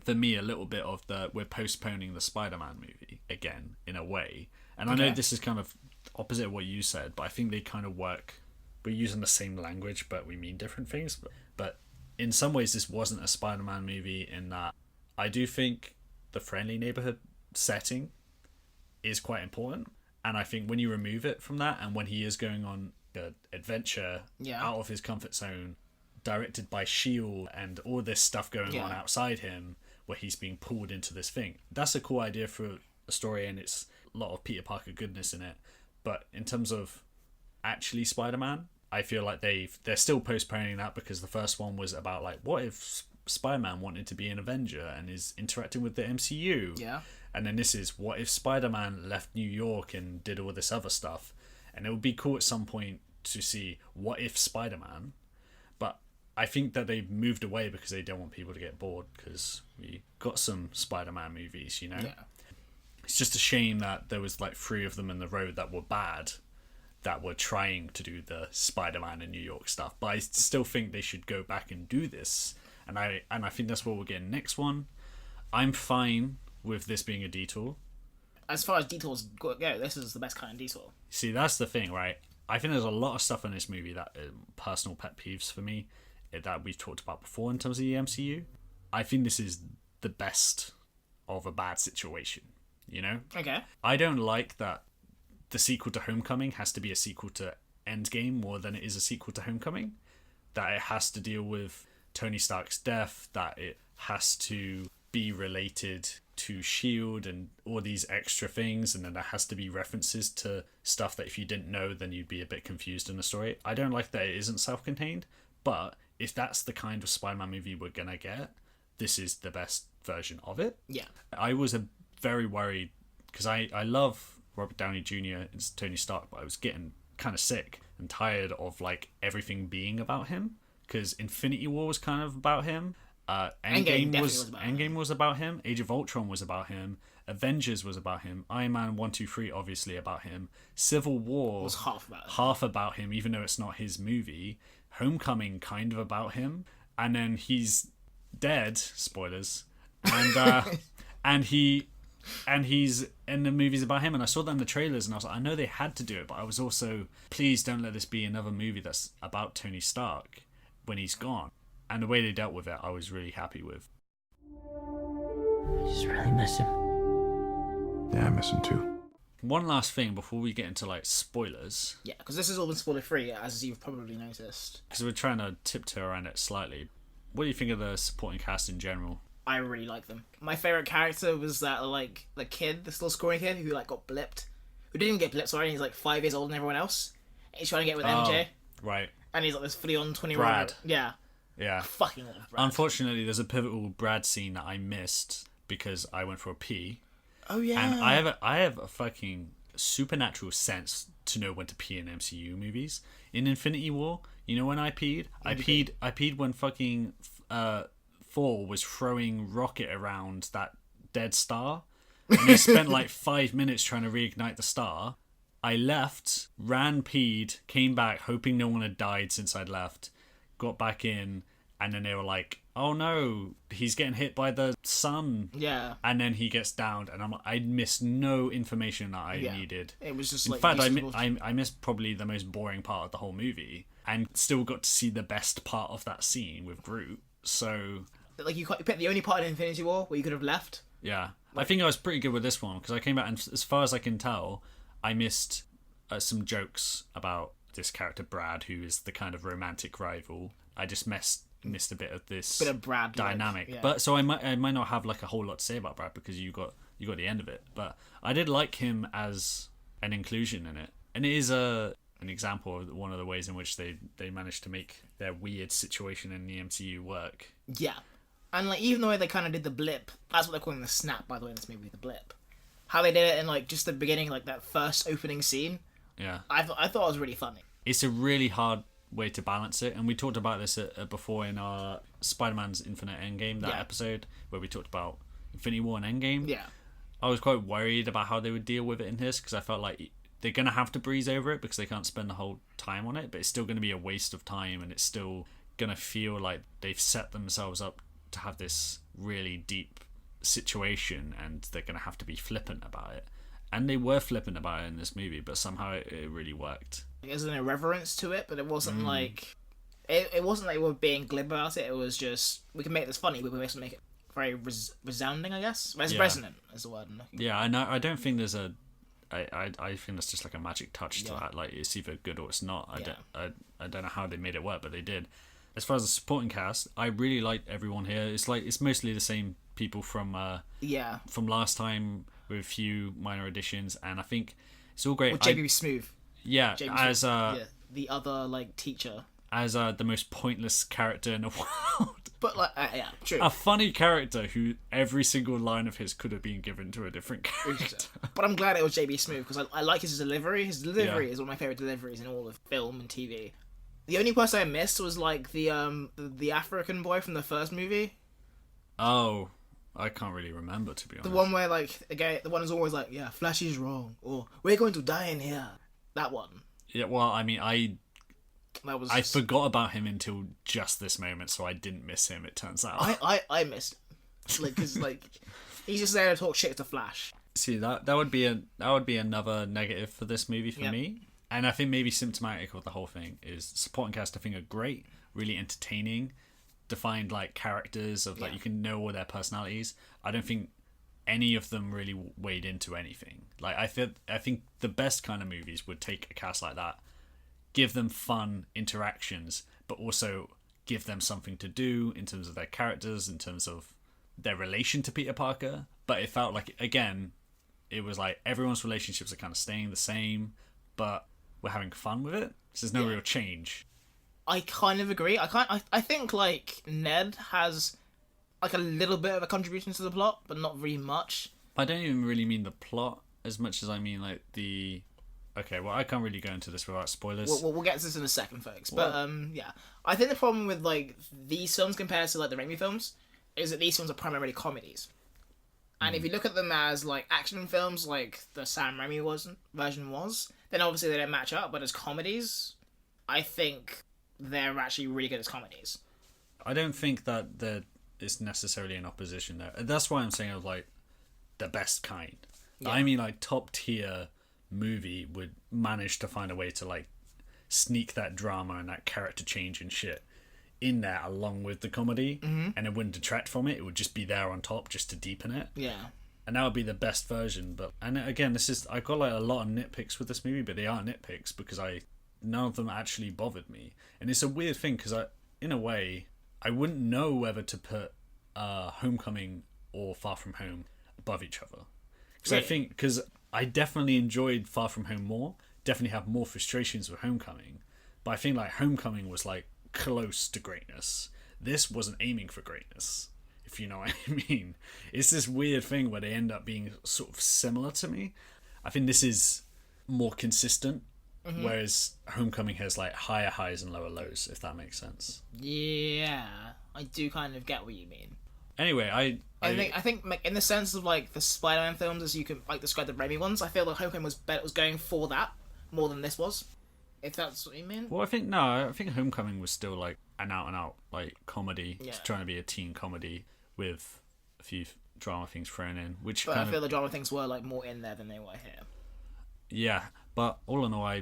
for me a little bit of we're postponing the Spider-Man movie again in a way, and I know this is kind of opposite of what you said, but I think they kind of work. We're using the same language, but we mean different things. But in some ways, this wasn't a Spider-Man movie in that I do think the friendly neighborhood setting is quite important. And I think when you remove it from that, and when he is going on an adventure out of his comfort zone, directed by S.H.I.E.L.D. and all this stuff going on outside him, where he's being pulled into this thing, that's a cool idea for a story, and it's a lot of Peter Parker goodness in it. But in terms of actually Spider-Man, I feel like they're still postponing that because the first one was about like, what if Spider-Man wanted to be an Avenger and is interacting with the MCU? Yeah. And then this is, what if Spider-Man left New York and did all this other stuff? And it would be cool at some point to see what if Spider-Man. But I think that they've moved away because they don't want people to get bored because we got some Spider-Man movies, you know? Yeah. It's just a shame that there was like 3 of them in the road that were bad, that were trying to do the Spider-Man in New York stuff. But I still think they should go back and do this. And I think that's what we'll get next one. I'm fine with this being a detour. As far as detours go, this is the best kind of detour. See, that's the thing, right? I think there's a lot of stuff in this movie that are personal pet peeves for me that we've talked about before in terms of the MCU. I think this is the best of a bad situation, you know? Okay. I don't like that the sequel to Homecoming has to be a sequel to Endgame more than it is a sequel to Homecoming. That it has to deal with Tony Stark's death, that it has to be related to S.H.I.E.L.D. and all these extra things, and then there has to be references to stuff that if you didn't know, then you'd be a bit confused in the story. I don't like that it isn't self-contained, but if that's the kind of Spider-Man movie we're gonna get, this is the best version of it. Yeah. I was very worried, because I love Robert Downey Jr. as Tony Stark, but I was getting kind of sick and tired of like everything being about him, because Infinity War was kind of about him. Endgame was about him. Age of Ultron was about him. Avengers was about him. Iron Man 1, 2, 3 obviously about him. Civil War was half about him, even though it's not his movie. Homecoming kind of about him, and then he's dead. Spoilers. And and he's in the movies about him, and I saw that in the trailers, and I was like, I know they had to do it, but I was also, please don't let this be another movie that's about Tony Stark when he's gone. And the way they dealt with it, I was really happy with. I just really miss him. Yeah, I miss him too. One last thing before we get into like spoilers. Yeah, because this is all been spoiler free, as you've probably noticed. Because we're trying to tiptoe around it slightly. What do you think of the supporting cast in general? I really like them. My favourite character was that, like, the kid, the little scoring kid who, like, got blipped. Who didn't even get blipped, sorry, he's, like, 5 years older than everyone else. And he's trying to get with MJ. Right. And he's, like, this fully on 21. Brad. Yeah. Yeah. I fucking love Brad. Unfortunately, there's a pivotal Brad scene that I missed because I went for a pee. Oh, yeah. And I have a fucking supernatural sense to know when to pee in MCU movies. In Infinity War, you know when I peed? I peed when fucking Thor was throwing rocket around that dead star. And he spent like 5 minutes trying to reignite the star. I left, ran, peed, came back hoping no one had died since I'd left, got back in, and then they were like, oh no, he's getting hit by the sun. Yeah. And then he gets downed, and I missed no information that I needed. It was just in like... fact, I missed probably the most boring part of the whole movie, and still got to see the best part of that scene with Groot. So... Like, you picked the only part in Infinity War where you could have left. Yeah. I think I was pretty good with this one, because I came back, and as far as I can tell, I missed some jokes about this character Brad, who is the kind of romantic rival. I just missed a bit of this Brad dynamic. Like, yeah. But so I might not have like a whole lot to say about Brad, because you got the end of it. But I did like him as an inclusion in it, and it is an example of one of the ways in which they managed to make their weird situation in the MCU work. Yeah. And like, even though they kind of did the blip, that's what they're calling the snap, by the way, in this movie, the blip. How they did it in like just the beginning, like that first opening scene. Yeah. I thought it was really funny. It's a really hard way to balance it, and we talked about this before in our Spider-Man's Infinite Endgame, that episode where we talked about Infinity War and Endgame. Yeah. I was quite worried about how they would deal with it in this, because I felt like they're going to have to breeze over it because they can't spend the whole time on it, but it's still going to be a waste of time, and it's still going to feel like they've set themselves up to have this really deep situation, and they're going to have to be flippant about it. And they were flippant about it in this movie, but somehow it really worked. There's an irreverence to it, but it wasn't like... It wasn't like we were being glib about it. It was just, we can make this funny, we can basically make it very resounding, I guess. Resonant is the word I'm looking for. Yeah, and I don't think there's a... I think that's just like a magic touch to that. Like, it's either good or it's not. I don't know how they made it work, but they did. As far as the supporting cast, I really liked everyone here. It's mostly the same people from last time, with a few minor additions, and I think it's all great. With JB Smoove. Yeah, as the other like teacher. As the most pointless character in the world. But like, true. A funny character who every single line of his could have been given to a different character. But I'm glad it was JB Smoove, because I like his delivery. His delivery is one of my favourite deliveries in all of film and TV. The only person I missed was like the African boy from the first movie. Oh, I can't really remember, to be honest. The one where like the one is always like, yeah, Flash is wrong, or we're going to die in here. That one. Yeah, well, I mean, I just... forgot about him until just this moment, so I didn't miss him. It turns out I missed him. Like, because like he's just there to talk shit to Flash. See, that would be another negative for this movie for me. And I think maybe symptomatic of the whole thing is supporting cast, I think, are great, really entertaining, defined like characters of like you can know all their personalities. I don't think any of them really weighed into anything. Like I think the best kind of movies would take a cast like that, give them fun interactions, but also give them something to do in terms of their characters, in terms of their relation to Peter Parker. But it felt like, again, it was like everyone's relationships are kind of staying the same, but we're having fun with it. So there's no real change. I kind of agree. I think like Ned has like a little bit of a contribution to the plot, but not really much. I don't even really mean the plot as much as I mean like the... Okay, well, I can't really go into this without spoilers. We'll get to this in a second, folks. But yeah, I think the problem with like these films compared to like the Raimi films is that these films are primarily comedies. And if you look at them as like action films, like the Sam Raimi version was, then obviously they don't match up. But as comedies, I think they're actually really good as comedies. I don't think that there is necessarily an opposition there. That's why I'm saying of like the best kind. Yeah. I mean, like top tier movie would manage to find a way to like sneak that drama and that character change and shit in there along with the comedy, and it wouldn't detract from it. It would just be there on top just to deepen it. Yeah. And that would be the best version. But and again, I got like a lot of nitpicks with this movie, but they are nitpicks because none of them actually bothered me. And it's a weird thing because in a way, I wouldn't know whether to put Homecoming or Far From Home above each other. Because I think I definitely enjoyed Far From Home more. Definitely have more frustrations with Homecoming, but I think like Homecoming was like close to greatness. This wasn't aiming for greatness, if you know what I mean. It's this weird thing where they end up being sort of similar to me. I think this is more consistent, whereas Homecoming has like higher highs and lower lows, if that makes sense. Yeah, I do kind of get what you mean. Anyway, I think like, in the sense of like the Spider-Man films, as you can like describe the Raimi ones, I feel like Homecoming was going for that more than this was. If that's what you mean. Well, I think Homecoming was still like an out and out like comedy, just trying to be a teen comedy with a few drama things thrown in. But I feel the drama things were like more in there than they were here. Yeah, but all in all,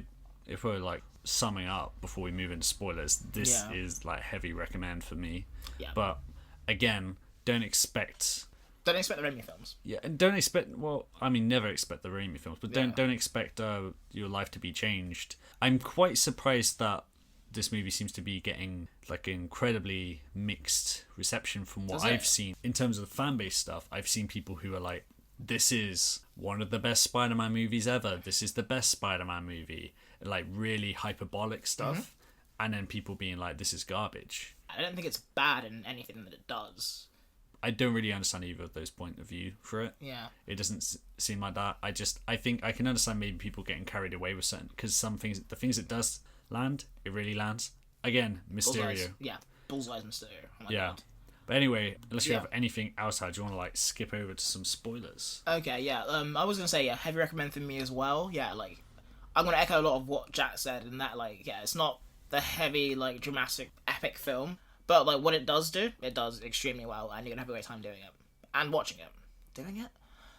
if we're like summing up before we move into spoilers, this is like heavy recommend for me. Yeah. But again, don't expect the Raimi films. Yeah, and don't expect... Well, I mean, never expect the Raimi films, but don't expect your life to be changed. I'm quite surprised that this movie seems to be getting like incredibly mixed reception from what I've seen. In terms of the fan base stuff, I've seen people who are like, this is one of the best Spider-Man movies ever. This is the best Spider-Man movie. Like, really hyperbolic stuff. And then people being like, this is garbage. I don't think it's bad in anything that it does. I don't really understand either of those point of view for it. Yeah. It doesn't seem like that. I think I can understand maybe people getting carried away with certain... Because the things it does land, it really lands. Again, Mysterio. Bullseye's, Bullseye's Mysterio. Oh my God. But anyway, unless you have anything outside, do you want to like skip over to some spoilers? Okay, yeah. I was going to say, heavy recommend for me as well. Yeah, like, I'm going to echo a lot of what Jack said in that, like, it's not the heavy, like, dramatic, epic film. But, like, what it does do, it does extremely well, and you're going to have a great time doing it. And watching it. Doing it?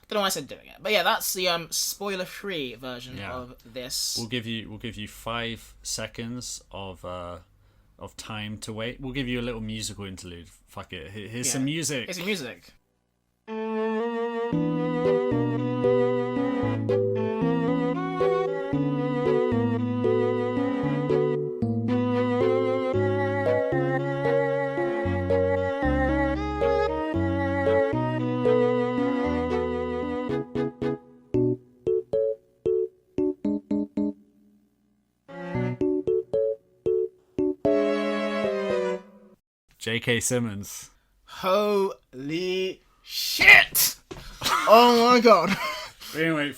Don't know why I said doing it. But yeah, that's the spoiler-free version of this. We'll give you 5 seconds of time to wait. We'll give you a little musical interlude. Fuck it. Here's some music. Here's some music. J.K. Simmons. Holy shit! Oh my God. We didn't wait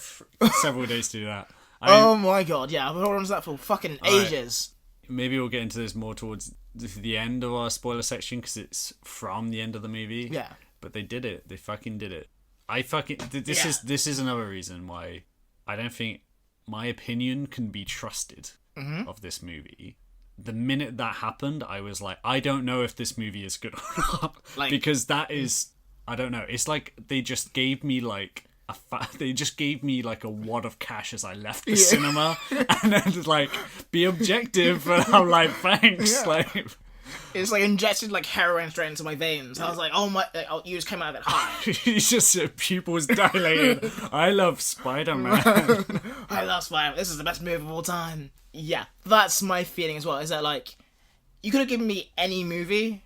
several days to do that. Oh my God, yeah. I've been holding on to that for fucking ages. Right. Maybe we'll get into this more towards the end of our spoiler section because it's from the end of the movie. Yeah. But they did it. They fucking did it. This is another reason why I don't think my opinion can be trusted of this movie. The minute that happened, I was like, I don't know if this movie is good or not. Because that is, I don't know. It's like they just gave me like they just gave me like a wad of cash as I left the cinema, and then just like, be objective, and I'm like, thanks, like. It's like injected like heroin straight into my veins. I was like, oh my, you just came out of it high. He's just pupils dilated. I love Spider-Man. I love Spider-Man. This is the best movie of all time. Yeah, that's my feeling as well. Is that like, you could have given me any movie,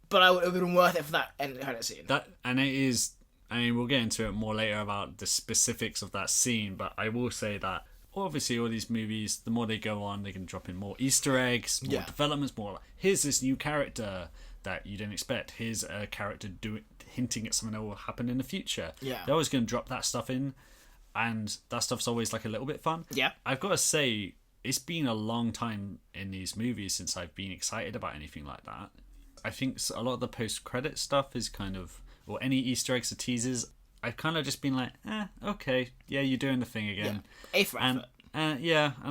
but it would have been worth it for that end credit scene. And it is. I mean, we'll get into it more later about the specifics of that scene, but I will say that obviously all these movies, the more they go on, they can drop in more Easter eggs, more developments, more like, here's this new character that you didn't expect. Here's a character hinting at something that will happen in the future. Yeah. They're always going to drop that stuff in, and that stuff's always like a little bit fun. Yeah. I've got to say, it's been a long time in these movies since I've been excited about anything like that. I think a lot of the post-credit stuff is kind of, or any Easter eggs or teasers, I've kind of just been like, okay, yeah, you're doing the thing again. Yeah. A for effort. And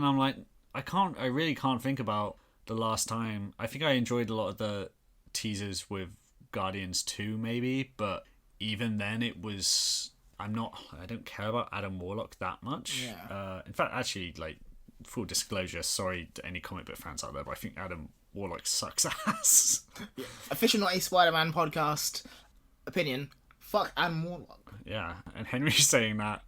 I'm like, I really can't think about the last time. I think I enjoyed a lot of the teasers with Guardians 2 maybe, but even then it was, I don't care about Adam Warlock that much. Yeah. In fact, actually, like, full disclosure, sorry to any comic book fans out there, but I think Adam Warlock sucks ass. Official Not a Spider-Man podcast opinion. Fuck Adam Warlock. Yeah, and Henry's saying that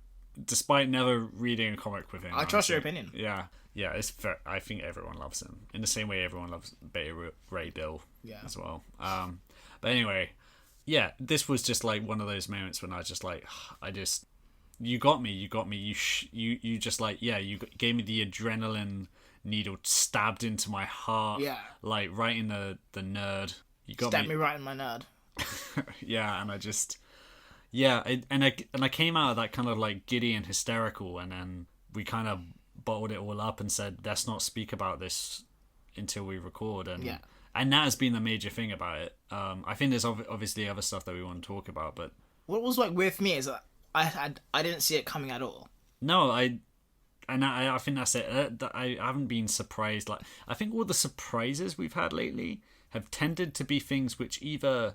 despite never reading a comic with him. I trust your opinion. Yeah, it's fair. I think everyone loves him in the same way everyone loves Beta Ray Bill as well. But anyway, yeah, this was just like one of those moments when I was just like, you got me. You just like, yeah, you gave me the adrenaline needle stabbed into my heart. Yeah. Like right in the nerd. You got Stabbed me right in my nerd. Yeah, and I just, yeah, and I came out of that kind of like giddy and hysterical, and then we kind of bottled it all up and said, let's not speak about this until we record, and that has been the major thing about it. I think there's obviously other stuff that we want to talk about, but what was like with me is that I didn't see it coming at all. No, I think that's it. I haven't been surprised. Like, I think all the surprises we've had lately have tended to be things which either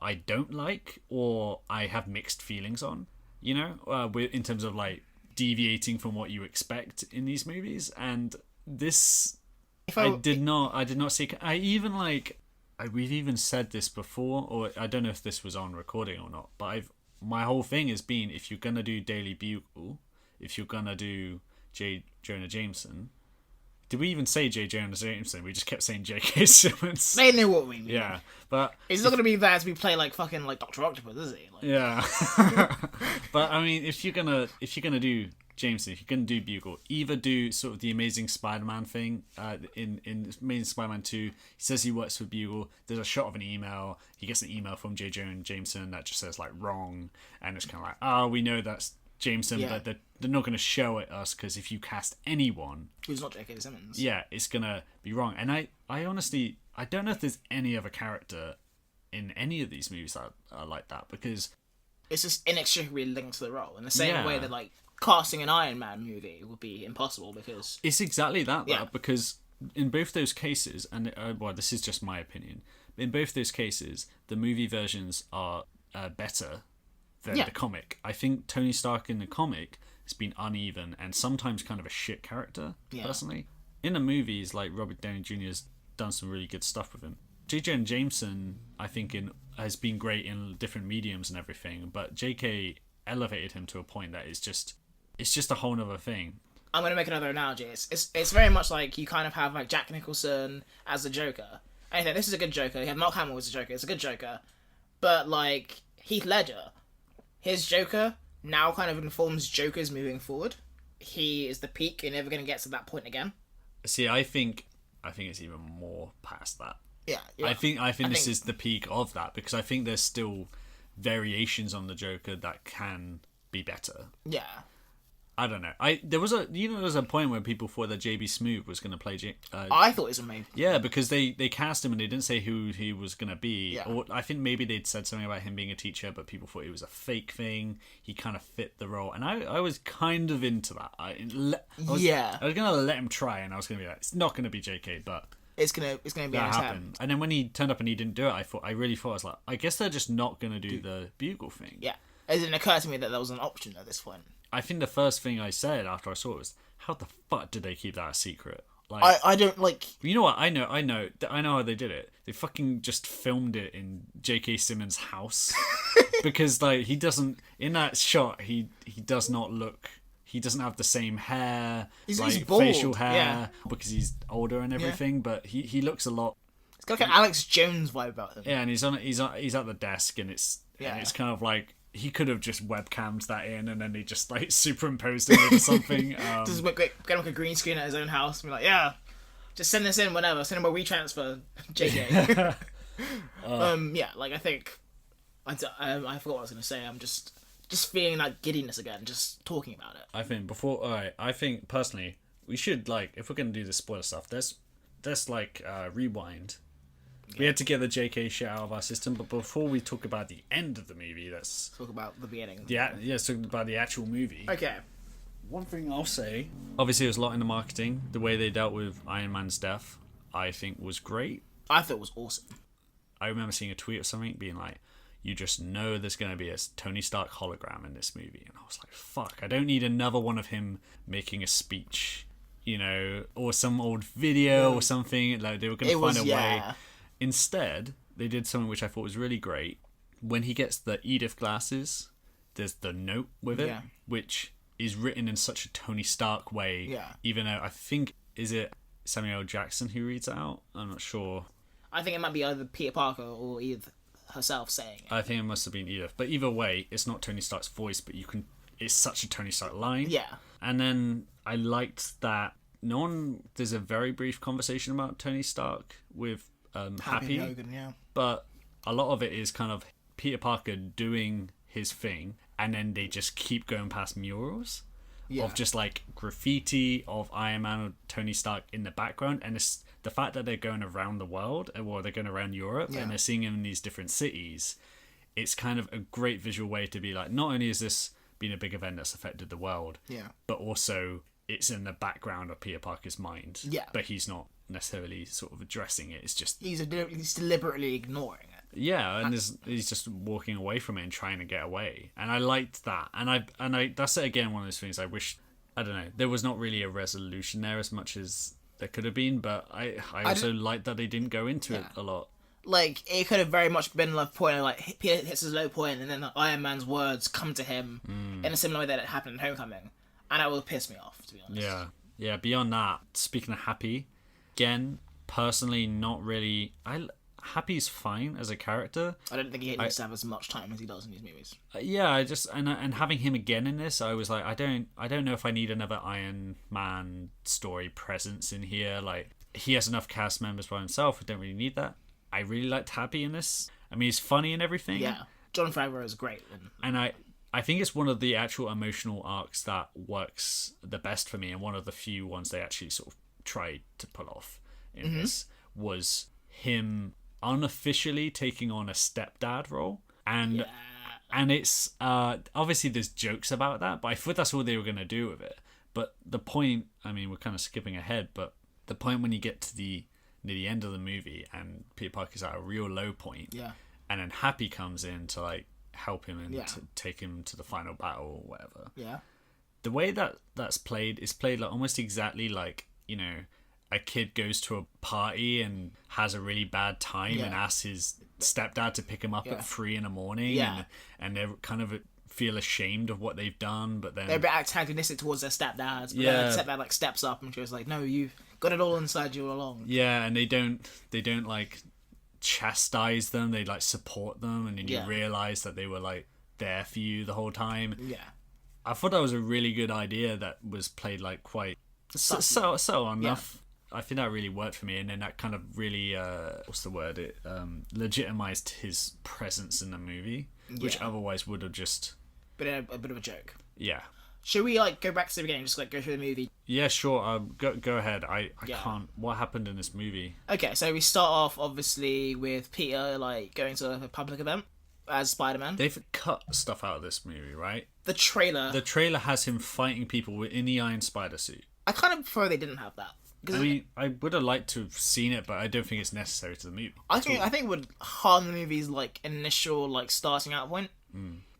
I don't like or I have mixed feelings on, you know, in terms of like deviating from what you expect in these movies. And this, I did not see. We've even said this before, or I don't know if this was on recording or not, but my whole thing has been, if you're gonna do Daily Bugle, if you're gonna do J. Jonah Jameson. Did we even say J. Jonah Jameson? We just kept saying J.K. Simmons. They knew what we mean. Yeah, but he's not gonna be there to be play like fucking like Dr. Octopus, is he? Like... Yeah. But I mean, if you're gonna do Jameson, if you're gonna do Bugle, either do sort of the Amazing Spider-Man thing. In Amazing Spider-Man 2, he says he works for Bugle. There's a shot of an email. He gets an email from J. Jonah Jameson that just says like wrong, and it's kind of like, we know that's Jameson, but they're not going to show it us, because if you cast anyone who's not J.K. Simmons, it's going to be wrong. And I honestly, I don't know if there's any other character in any of these movies that are like that, because it's just inextricably linked to the role in the same way that like casting an Iron Man movie would be impossible, because it's exactly that. Because in both those cases, and this is just my opinion, in both those cases the movie versions are better than the comic. I think Tony Stark in the comic has been uneven and sometimes kind of a shit character, personally. In the movies, like, Robert Downey Jr. has done some really good stuff with him. J. Jonah Jameson, I think, has been great in different mediums and everything, but JK elevated him to a point that it's just a whole nother thing. I'm going to make another analogy. It's very much like you kind of have like Jack Nicholson as the Joker. And you think, this is a good Joker. You have Mark Hamill as the Joker. It's a good Joker. But like Heath Ledger, his Joker now kind of informs Jokers moving forward. He is the peak. You're never going to get to that point again. See, I think it's even more past that. Yeah. I think this is the peak of that, because I think there's still variations on the Joker that can be better. Yeah. I don't know. There was a point where people thought that JB Smoove was going to play. I thought it was amazing. Yeah, because they cast him and they didn't say who he was going to be. Yeah. Or I think maybe they'd said something about him being a teacher, but people thought it was a fake thing. He kind of fit the role, and I was kind of into that. I was going to let him try, and I was going to be like, it's not going to be JK, but it's gonna be that happened. And then when he turned up and he didn't do it, I really thought, I was like, I guess they're just not going to do the Bugle thing. Yeah. It didn't occur to me that was an option at this point. I think the first thing I said after I saw it was, how the fuck did they keep that a secret? Like, I don't like. you know what? I know how they did it. They fucking just filmed it in J.K. Simmons' house because like he doesn't in that shot he does not look. He doesn't have the same hair, He's like bald, facial hair, yeah. because he's older and everything. But he looks a lot. It's got like an Alex Jones vibe about him. Yeah, and he's at the desk, and it's kind of like he could have just webcammed that in, and then they just like superimposed it over something. Just get like a green screen at his own house and be like, yeah, just send this in whenever. Send him a WeTransfer, JK. Yeah, like I think I forgot what I was gonna say. I'm just feeling that giddiness again, just talking about it. I think personally we should, like, if we're gonna do the spoiler stuff, let's rewind. We had to get the JK shit out of our system, but before we talk about the end of the movie, let's Talk about the beginning. let's talk about the actual movie. Okay. One thing I'll say, obviously, there's a lot in the marketing. The way they dealt with Iron Man's death, I think, was great. I thought it was awesome. I remember seeing a tweet or something being like, you just know there's going to be a Tony Stark hologram in this movie. And I was like, fuck, I don't need another one of him making a speech, or some old video or something. Like, they were going to find a way. Instead, they did something which I thought was really great. When he gets the Edith glasses, there's the note with it, which is written in such a Tony Stark way. Yeah. Even though I think, is it Samuel L. Jackson who reads it out? I'm not sure. I think it might be either Peter Parker or Edith herself saying it. I think it must have been Edith. But either way, it's not Tony Stark's voice, but it's such a Tony Stark line. Yeah. And then I liked that there's a very brief conversation about Tony Stark with Happy. Hogan, yeah. But a lot of it is kind of Peter Parker doing his thing, and then they just keep going past murals of just like graffiti of Iron Man or Tony Stark in the background, and it's the fact that they're going around the world, or they're going around Europe, and they're seeing him in these different cities. It's kind of a great visual way to be like, not only is this been a big event that's affected the world, but also it's in the background of Peter Parker's mind. Yeah, but he's not necessarily sort of addressing it. It's just he's deliberately ignoring it. Yeah, and he's just walking away from it and trying to get away. And I liked that. And I that's again one of those things I wish, I don't know, there was not really a resolution there as much as there could have been, but I also liked that they didn't go into it a lot. Like, it could have very much been like point of like Peter hits his low point and then Iron Man's words come to him in a similar way that it happened in Homecoming. And that would piss me off, to be honest. Yeah, beyond that, speaking of Happy, again, personally not really Happy's fine as a character. I don't think he needs to have as much time as he does in these movies. I just and having him again in this, I was like, I don't know if I need another Iron Man story presence in here. Like, he has enough cast members by himself. I don't really need that. I really liked Happy in this. I mean, he's funny and everything. Yeah, Jon Favreau is great. And I think it's one of the actual emotional arcs that works the best for me, and one of the few ones they actually sort of tried to pull off in this was him unofficially taking on a stepdad role, and it's obviously there's jokes about that, but I thought that's all they were going to do with it. But the point, I mean, we're kind of skipping ahead, but the point when you get to near the end of the movie and Peter Parker's at a real low point, and then Happy comes in to like help him and to take him to the final battle or whatever. The way that's played is played like almost exactly like, a kid goes to a party and has a really bad time and asks his stepdad to pick him up at 3 a.m. and they kind of feel ashamed of what they've done, but then they're a bit antagonistic towards their stepdads. But then the stepdad like steps up and goes like, "No, you've got it all inside you all along." Yeah, and they don't like chastise them. They like support them, and then you realize that they were like there for you the whole time. I thought that was a really good idea that was played like quite so enough. I think that really worked for me, and then that kind of really it legitimized his presence in the movie, which otherwise would have just been a bit of a joke. Should we like go back to the beginning, just like go through the movie? Yeah, sure. Go ahead. I can't. What happened in this movie? Okay, so we start off obviously with Peter like going to a public event as Spider-Man. They've cut stuff out of this movie, right? The trailer has him fighting people in the Iron Spider suit. I kind of prefer they didn't have that. I mean, I would have liked to have seen it, but I don't think it's necessary to the movie. I think it would harm the movie's like initial like starting out point.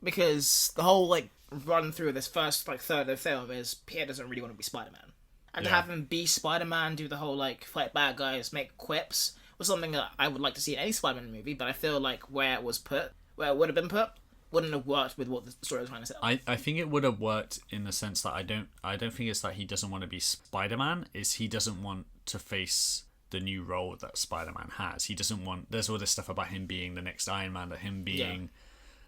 because the whole like run through this first like third of the film is Peter doesn't really want to be Spider-Man, and to have him be Spider-Man, do the whole like fight bad guys, make quips, was something that I would like to see in any Spider-Man movie. But I feel like where it would have been put, wouldn't have worked with what the story was trying to say. I think it would have worked in the sense that I don't think it's that he doesn't want to be Spider-Man, is he doesn't want to face the new role that Spider-Man has. He doesn't want, there's all this stuff about him being the next Iron Man, that him being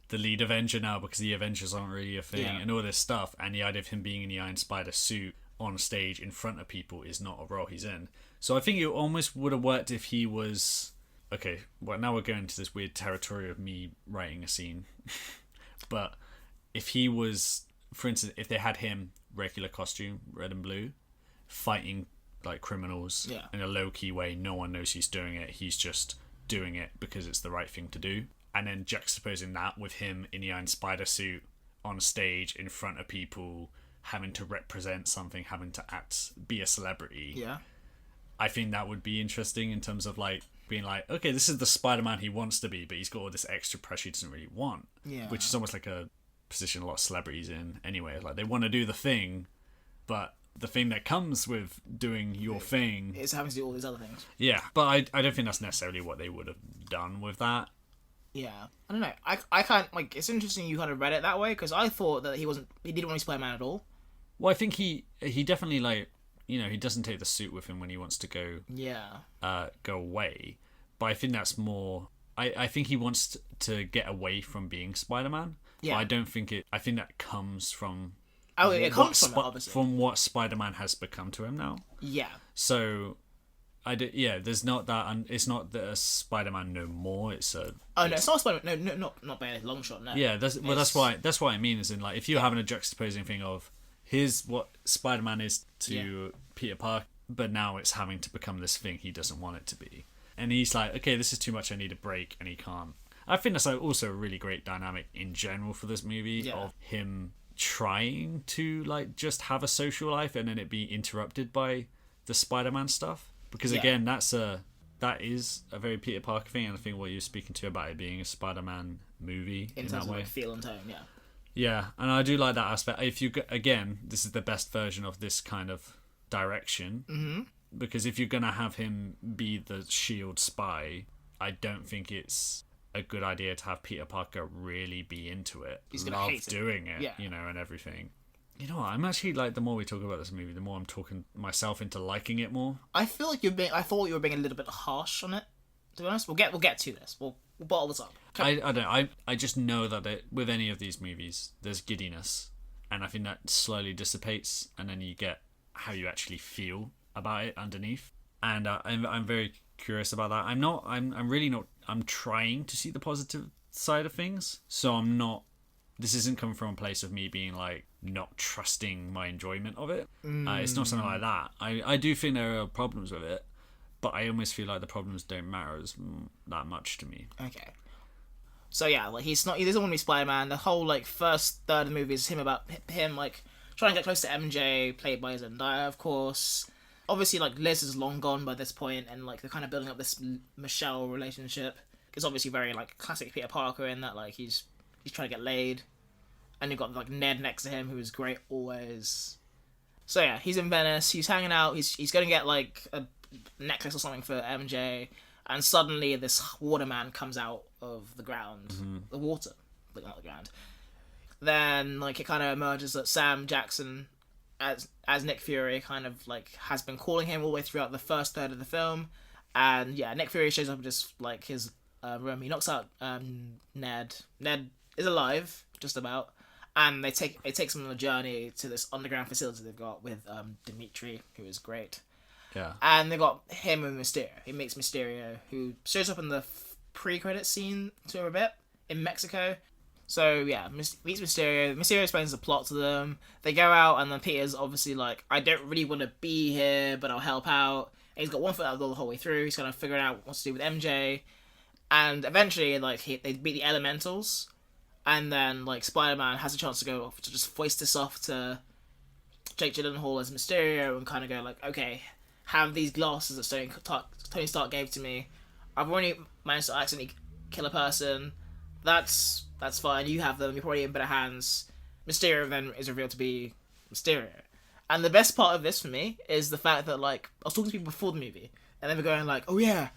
the lead Avenger now because the Avengers aren't really a thing, and all this stuff, and the idea of him being in the Iron Spider suit on stage in front of people is not a role he's in. So I think it almost would have worked if he was... Okay, well, now we're going to this weird territory of me writing a scene. But if he was, for instance, if they had him, regular costume, red and blue, fighting like criminals in a low-key way, no one knows he's doing it, he's just doing it because it's the right thing to do, and then juxtaposing that with him in the Iron Spider suit on stage in front of people, having to represent something, having to be a celebrity, I think that would be interesting in terms of like being like, okay, this is the Spider-Man he wants to be, but he's got all this extra pressure he doesn't really want, which is almost like a position a lot of celebrities in anyway. Like, they want to do the thing, but the thing that comes with doing your thing is having to do all these other things. Yeah, but I don't think that's necessarily what they would have done with that. Yeah, I don't know. I can't, like, it's interesting you kind of read it that way, because I thought that he didn't want to be Spider-Man at all. Well, I think he definitely, like, you know, he doesn't take the suit with him when he wants to go away. But I think that's more... I think he wants to get away from being Spider-Man. Yeah. But I don't think it... I think that comes from... Oh, it comes from it, obviously. From what Spider-Man has become to him now. Yeah. So, there's not that... And it's not that a Spider-Man no more. It's a... Oh, no, it's not Spider-Man. No, not by a long shot, no. Yeah, that's what I mean, is in, like, if you're having a juxtaposing thing of... Here's what Spider-Man is to Peter Parker, but now it's having to become this thing he doesn't want it to be. And he's like, okay, this is too much, I need a break, and he can't. I think that's also a really great dynamic in general for this movie, of him trying to, like, just have a social life and then it be interrupted by the Spider-Man stuff. Because, again, that is a very Peter Parker thing, and I think what you're speaking to about it being a Spider-Man movie in that way. Like feel and tone, Yeah, and I do like that aspect. If you again, this is the best version of this kind of direction, because if you're gonna have him be the Shield spy, I don't think it's a good idea to have Peter Parker really be into it. He's gonna hate doing it, you know, and everything. You know what? I'm actually, like, the more we talk about this movie, the more I'm talking myself into liking it more. I feel like I thought you were being a little bit harsh on it. To be honest, we'll get to this. We'll bottle this up. I don't. I just know that with any of these movies, there's giddiness, and I think that slowly dissipates, and then you get how you actually feel about it underneath. And I'm very curious about that. I'm really not. I'm trying to see the positive side of things, so I'm not. This isn't coming from a place of me being like not trusting my enjoyment of it. It's not something like that. I do think there are problems with it, but I almost feel like the problems don't matter that much to me. Okay. So yeah, like, he doesn't want to be Spider-Man. The whole, like, first third of the movie is him like trying to get close to MJ, played by Zendaya, of course. Obviously, like, Liz is long gone by this point, and, like, they're kind of building up this Michelle relationship. It's obviously very, like, classic Peter Parker in that, like, he's trying to get laid, and you've got, like, Ned next to him, who is great always. So yeah, he's in Venice. He's hanging out. He's going to get, like, a necklace or something for MJ. And suddenly this waterman comes out of the ground, the water, like, not the ground. Then, like, it kind of emerges that Sam Jackson, as Nick Fury, kind of, like, has been calling him all the way throughout the first third of the film. And yeah, Nick Fury shows up in just, like, his room. He knocks out Ned. Ned is alive, just about. And it takes him on a journey to this underground facility they've got with Dimitri, who is great. Yeah. And they got him and Mysterio. He meets Mysterio, who shows up in the pre-credit scene to a bit in Mexico. So yeah, meets Mysterio. Mysterio explains the plot to them. They go out, and then Peter's obviously like, I don't really want to be here, but I'll help out. And he's got one foot out the whole way through. He's kind of figuring out what to do with MJ. And eventually, like, they beat the Elementals. And then, like, Spider-Man has a chance to go off to just foist this off to Jake Gyllenhaal as Mysterio and kind of go like, okay, have these glasses that Tony Stark gave to me. I've already managed to accidentally kill a person. That's fine. You have them. You're probably in better hands. Mysterio then is revealed to be Mysterio. And the best part of this for me is the fact that, like, I was talking to people before the movie, and they were going like, oh yeah,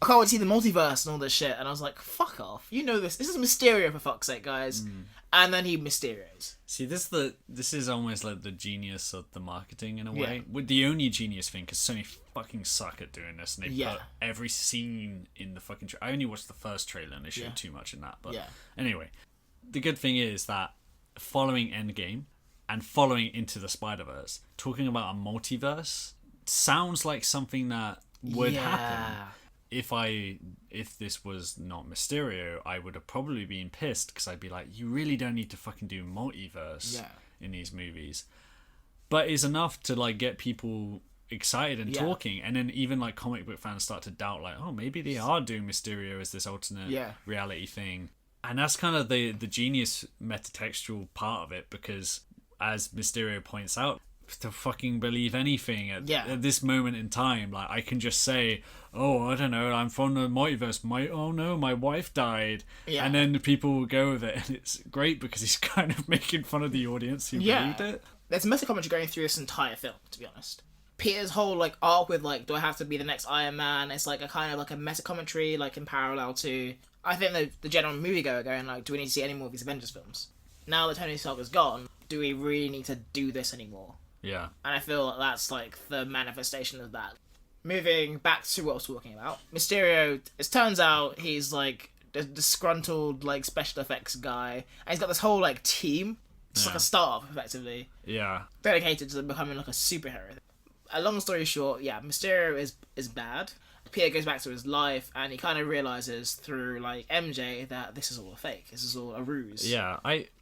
I can't wait to see the multiverse and all this shit. And I was like, fuck off. You know this. This is Mysterio, for fuck's sake, guys. And then he Mysterios. See, this is almost like the genius of the marketing in a way. With the only genius thing, because Sony fucking suck at doing this, and they put every scene in the fucking I only watched the first trailer, and they showed too much in that. But anyway, the good thing is that following Endgame and following Into the Spider-Verse, talking about a multiverse sounds like something that would happen. If this was not Mysterio, I would have probably been pissed, because I'd be like, you really don't need to fucking do multiverse in these movies. But it's enough to like get people excited and talking, and then even like comic book fans start to doubt, like, oh, maybe they are doing Mysterio as this alternate reality thing. And that's kind of the genius metatextual part of it, because as Mysterio points out, to fucking believe anything at this moment in time, like, I can just say, oh, I don't know, I'm from the multiverse, my wife died, and then people will go with it, and it's great because he's kind of making fun of the audience who believed it. There's a meta commentary going through this entire film, to be honest. Peter's whole like arc with like, do I have to be the next Iron Man? It's like a kind of like a meta commentary, like in parallel to, I think, the general moviegoer going like, do we need to see any more of these Avengers films? Now that Tony Stark is gone, do we really need to do this anymore? Yeah. And I feel like that's like the manifestation of that. Moving back to what I was talking about, Mysterio, it turns out he's like a disgruntled like special effects guy, and he's got this whole like team. It's like a startup, effectively. Yeah. Dedicated to becoming like a superhero. A long story short, Mysterio is bad. Peter goes back to his life, and he kind of realizes through like MJ that this is all a fake. This is all a ruse. Yeah,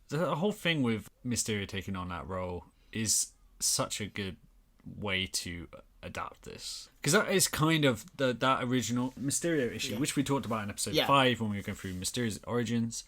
the whole thing with Mysterio taking on that role is such a good way to adapt this, because that is kind of that original Mysterio issue, which we talked about in episode 5 when we were going through Mysterio's origins.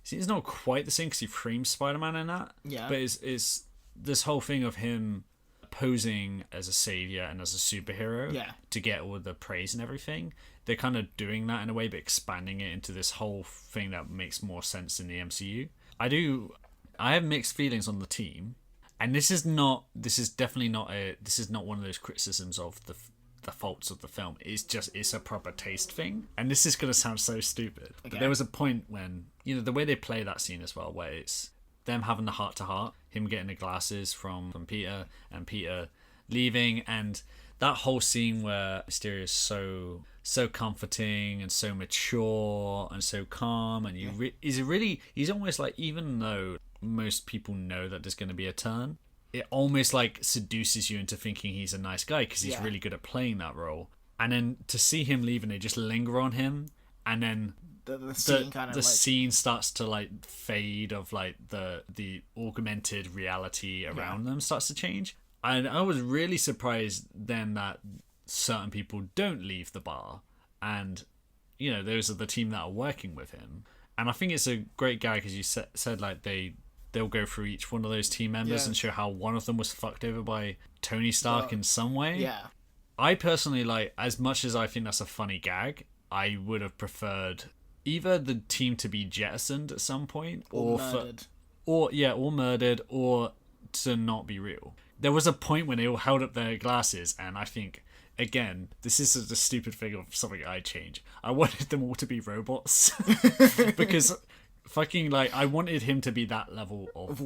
See, it's not quite the same because he frames Spider-Man in that, but it's this whole thing of him posing as a savior and as a superhero to get all the praise and everything. They're kind of doing that in a way, but expanding it into this whole thing that makes more sense in the MCU. I have mixed feelings on the team, and this is not one of those criticisms of the faults of the film. It's a proper taste thing, and this is going to sound so stupid, but there was a point when, you know, the way they play that scene as well, where it's them having the heart to heart, him getting the glasses from Peter, and Peter leaving, and that whole scene where Mysterio is so comforting and so mature and so calm, and he's almost like, even though most people know that there's going to be a turn, it almost like seduces you into thinking he's a nice guy, because he's really good at playing that role. And then to see him leave and they just linger on him, and then the scene starts to like fade, of like the augmented reality around them starts to change. And I was really surprised then that certain people don't leave the bar, and, you know, those are the team that are working with him. And I think it's a great guy, because you said like they'll go through each one of those team members and show how one of them was fucked over by Tony Stark in some way. Yeah. I personally, like, as much as I think that's a funny gag, I would have preferred either the team to be jettisoned at some point, or murdered, or murdered, or to not be real. There was a point when they all held up their glasses, and I think, again, this is a stupid thing of something I'd change. I wanted them all to be robots because fucking, like, I wanted him to be that level of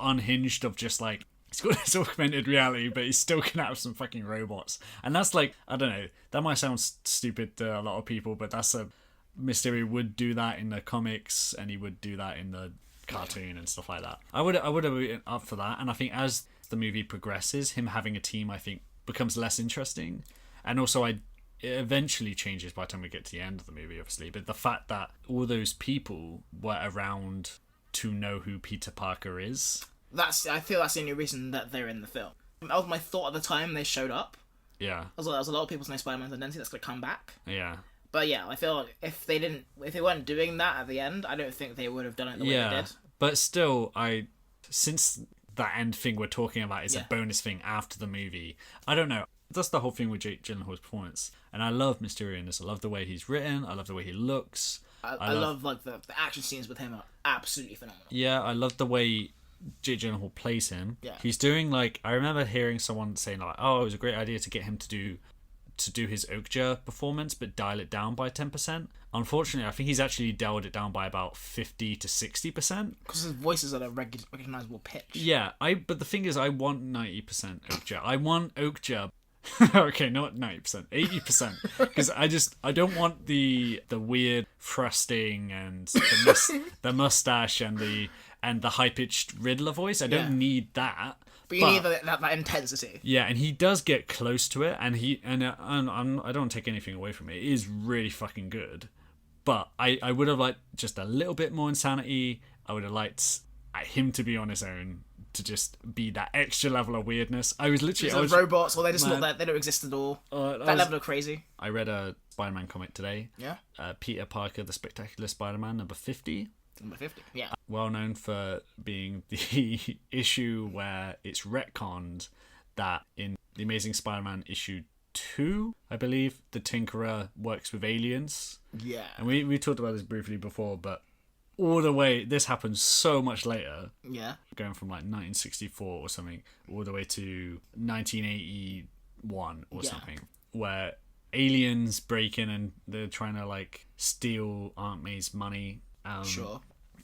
unhinged, of just like, he's got this augmented reality, but he's still gonna have some fucking robots. And that's like, I don't know, that might sound stupid to a lot of people, but that's Mysterio would do that in the comics, and he would do that in the cartoon and stuff like that. I would have been up for that, and I think as the movie progresses, him having a team, I think, becomes less interesting. And also it eventually changes by the time we get to the end of the movie, obviously, but the fact that all those people were around to know who Peter Parker is, I feel that's the only reason that they're in the film. That was my thought at the time they showed up. Yeah. I was like, there's a lot of people to know Spider-Man's identity that's going to come back. Yeah. But yeah, I feel like if they weren't doing that at the end, I don't think they would have done it the way they did. But still, since that end thing we're talking about is a bonus thing after the movie, I don't know. That's the whole thing with Jake Gyllenhaal's performance. And I love Mysterio in this. I love the way he's written. I love the way he looks. I love like the action scenes with him are absolutely phenomenal. Yeah, I love the way Jake Gyllenhaal plays him. Yeah. He's doing like, I remember hearing someone saying like, oh, it was a great idea to get him to do his Okja performance, but dial it down by 10%. Unfortunately, I think he's actually dialed it down by about 50 to 60%. Because his voice is at a recognizable pitch. Yeah, but the thing is, I want 90% Okja. I want Okja. Okay, not 90%, 80%. Because I don't want the weird thrusting and the mustache and the high pitched Riddler voice. I don't need that. But you need that intensity. Yeah, and he does get close to it, and I don't take anything away from it. It is really fucking good. But I would have liked just a little bit more insanity. I would have liked him to be on his own, to just be that extra level of weirdness. I was literally... robots, or they're just not that, they don't exist at all. That level of crazy. I read a Spider-Man comic today. Yeah? Peter Parker, The Spectacular Spider-Man, number 50. Number 50, yeah. Well known for being the issue where it's retconned that in The Amazing Spider-Man issue 2, I believe, the Tinkerer works with aliens. Yeah. And we talked about this briefly before, but all the way, this happens so much later. Yeah. Going from like 1964 or something, all the way to 1981 or something, where aliens break in and they're trying to like steal Aunt May's money. Sure.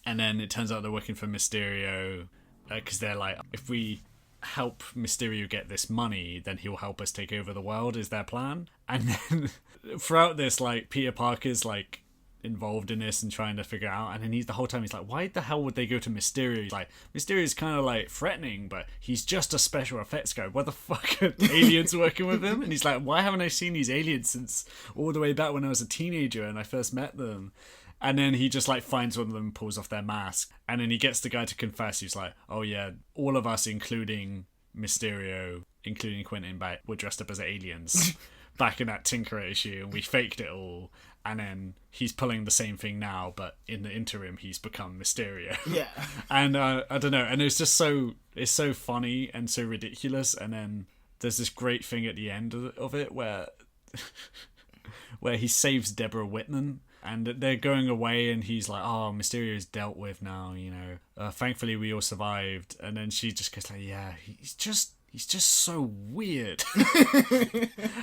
And then it turns out they're working for Mysterio, because they're like, if we help Mysterio get this money, then he'll help us take over the world, is their plan. And then throughout this, like, Peter Parker's like involved in this and trying to figure it out, and then the whole time he's like, why the hell would they go to Mysterio? He's like, Mysterio's kind of like threatening, but he's just a special effects guy. What the fuck are aliens working with him? And he's like, why haven't I seen these aliens since all the way back when I was a teenager and I first met them? And then he just like finds one of them, pulls off their mask, and then he gets the guy to confess. He's like, oh yeah, all of us, including Mysterio, including Quentin, were dressed up as aliens back in that Tinkerer issue, and we faked it all. And then he's pulling the same thing now, but in the interim, he's become Mysterio. Yeah. And I don't know, and it's just it's so funny and so ridiculous. And then there's this great thing at the end of it where he saves Deborah Whitman. And they're going away, and he's like, "Oh, Mysterio's dealt with now, you know. Thankfully, we all survived." And then she just goes like, "Yeah, he's just so weird."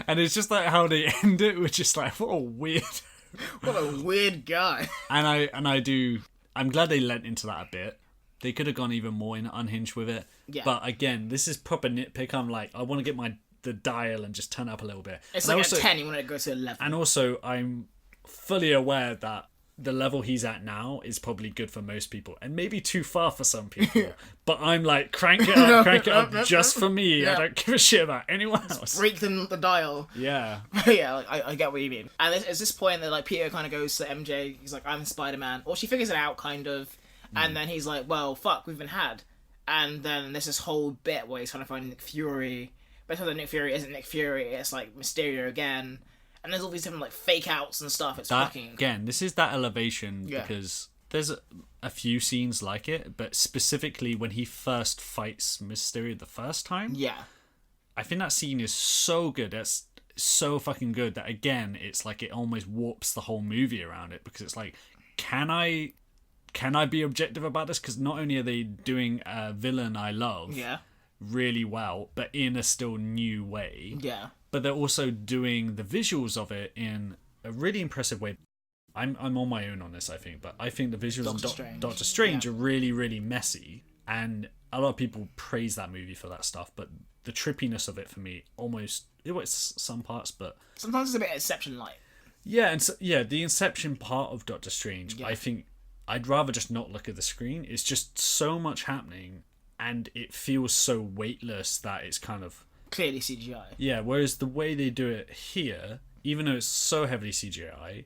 And it's just like how they end it, which is like, what a weird guy. And I'm glad they lent into that a bit. They could have gone even more unhinged with it. Yeah. But again, this is proper nitpick. I'm like, I want to get the dial and just turn up a little bit. It's and like also, a 10, you want to go to 11. And also, I'm fully aware that the level he's at now is probably good for most people, and maybe too far for some people. But I'm like, crank it up just for me. Yeah. I don't give a shit about anyone else. Break the dial. Yeah. Yeah, like, I get what you mean. And it's this point that like Peter kind of goes to MJ. He's like, I'm Spider-Man. Or she figures it out, kind of. And then he's like, well, fuck, we've been had. And then there's this whole bit where he's trying to find Nick Fury. But it's not that Nick Fury isn't Nick Fury. It's like Mysterio again. And there's all these different like fake outs and stuff. It's fucking... Again, this is that elevation because there's a few scenes like it, but specifically when he first fights Mysterio the first time. Yeah. I think that scene is so good. That's so fucking good that again, it's like it almost warps the whole movie around it, because it's like, can I be objective about this? Because not only are they doing a villain I love really well, but in a still new way. Yeah. But they're also doing the visuals of it in a really impressive way. I'm on my own on this, I think, but I think the visuals of Doctor Strange are really, really messy. And a lot of people praise that movie for that stuff, but the trippiness of it for me almost... It's some parts, but... Sometimes it's a bit Inception-like. Yeah, and the Inception part of Doctor Strange, I think I'd rather just not look at the screen. It's just so much happening, and it feels so weightless that it's kind of... Clearly CGI. Yeah, whereas the way they do it here, even though it's so heavily CGI,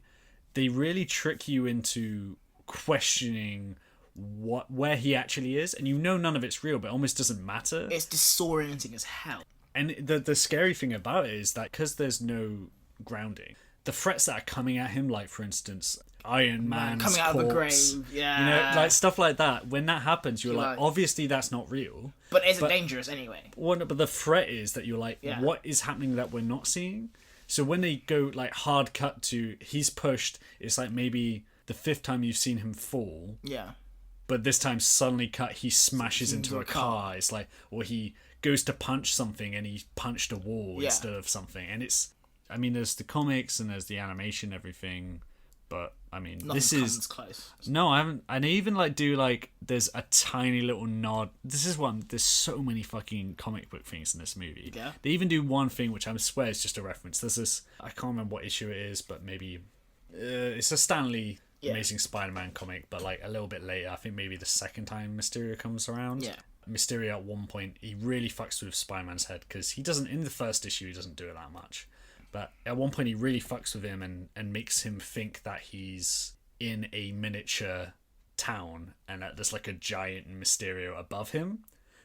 they really trick you into questioning where he actually is, and you know none of it's real, but it almost doesn't matter. It's disorienting as hell. And the scary thing about it is that because there's no grounding, the threats that are coming at him, like for instance, Iron Man's coming out of a corpse. grave. Yeah. You know, like stuff like that. When that happens, you're You're like, like- obviously that's not real. But is it dangerous anyway? But the threat is that you're like, Yeah. what is happening that we're not seeing? So when they go like hard cut to he's pushed, it's like maybe the 5th time you've seen him fall, Yeah. but this time suddenly cut he smashes into a car. It's like, or he goes to punch something and he punched a wall Yeah. instead of something. And it's, I mean, there's the comics and there's the animation, everything, but I mean, Nothing this comes is close. no, I haven't. And they even like do like there's a tiny little nod. This is one. There's so many fucking comic book things in this movie. Yeah. They even do one thing which I swear is just a reference. There's this. I can't remember what issue it is, but maybe it's a Stanley Amazing Spider-Man comic, but like a little bit later. I think maybe the 2nd time Mysterio comes around. Yeah. Mysterio at one point he really fucks with Spider-Man's head because he doesn't in the first issue he doesn't do it that much, but at one point he really fucks with him and makes him think that he's in a miniature town and that there's like a giant Mysterio above him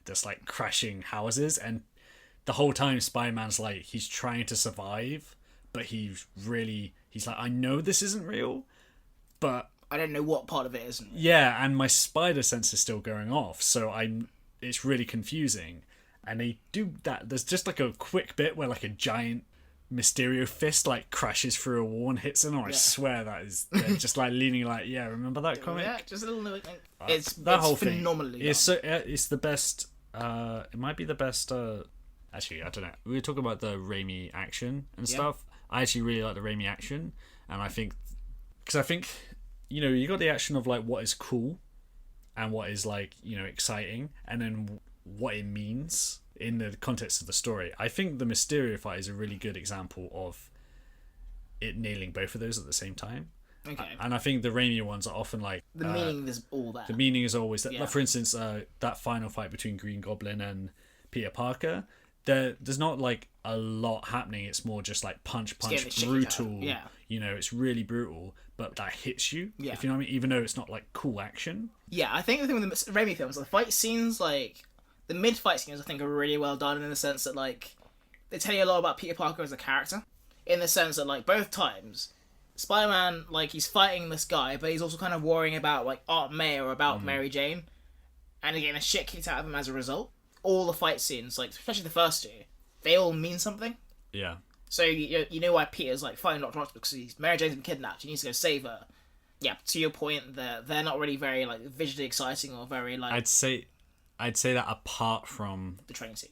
that's like crashing houses, and the whole time Spider-Man's like he's trying to survive, but he's like, I know this isn't real, but I don't know what part of it isn't. yeah, and my spider sense is still going off, so it's really confusing. And they do that. There's just like a quick bit where like a giant Mysterio fist like crashes through a wall and hits him. I swear that is they're just like leaning like, yeah, remember that comic? Yeah, just a little. It's Whole thing phenomenally is done. so it's the best. It might be the best. Actually, I don't know. We were talking about the Raimi action and stuff. I actually really like the Raimi action, and I think you know, you got the action of like what is cool and what is like, you know, exciting, and then what it means in the context of the story. I think the Mysterio fight is a really good example of it nailing both of those at the same time. Okay. And I think the Raimi ones are often like The meaning is all that. the meaning is always that. Yeah. Like, for instance, that final fight between Green Goblin and Peter Parker, there's not like a lot happening. It's more just like punch, getting the shit brutal. out of it. Yeah. You know, it's really brutal, but that hits you. Yeah. If you know what I mean. Even though it's not like cool action. Yeah, I think the thing with the Raimi films, the fight scenes, like the mid-fight scenes, I think are really well done in the sense that like they tell you a lot about Peter Parker as a character. In the sense that like both times, Spider-Man, like he's fighting this guy, but he's also kind of worrying about like Aunt May or about Mary Jane, and getting a shit kicked out of him as a result. All the fight scenes, like especially the first two, they all mean something. Yeah. So you know why Peter's like fighting Dr. Octopus because Mary Jane's been kidnapped. He needs to go save her. Yeah, to your point, they're not really very like visually exciting or very like I'd say that apart from the train scene.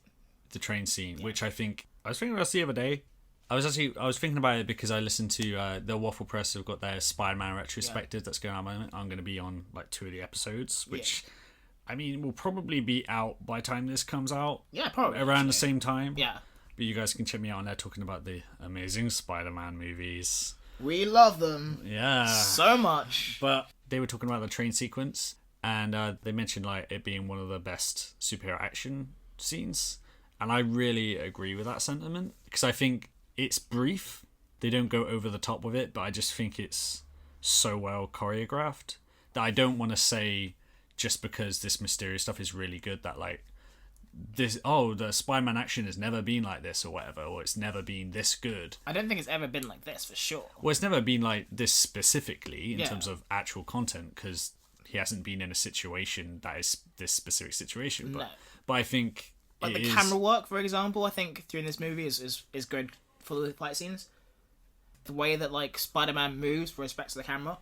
the train scene, which I think I was thinking about this the other day. I was thinking about it because I listened to the Waffle Press have got their Spider-Man retrospective that's going on at the moment. I'm going to be on like 2 of the episodes, which I mean will probably be out by the time this comes out. Yeah, probably around the same time. Yeah, But you guys can check me out on there talking about the amazing Spider-Man movies. we love them Yeah. so much. But they were talking about the train sequence, and they mentioned like it being one of the best superhero action scenes, and I really agree with that sentiment because I think it's brief. They don't go over the top with it, but I just think it's so well choreographed that I don't want to say just because this Mysterio stuff is really good that like this the Spider-Man action has never been like this or whatever, or it's never been this good. I don't think it's ever been like this for sure. Well, it's never been like this specifically in Yeah. terms of actual content because he hasn't been in a situation that is this specific situation. No. But I think Like it the is- camera work, for example, I think during this movie is good for the fight scenes. The way that like Spider-Man moves with respect to the camera,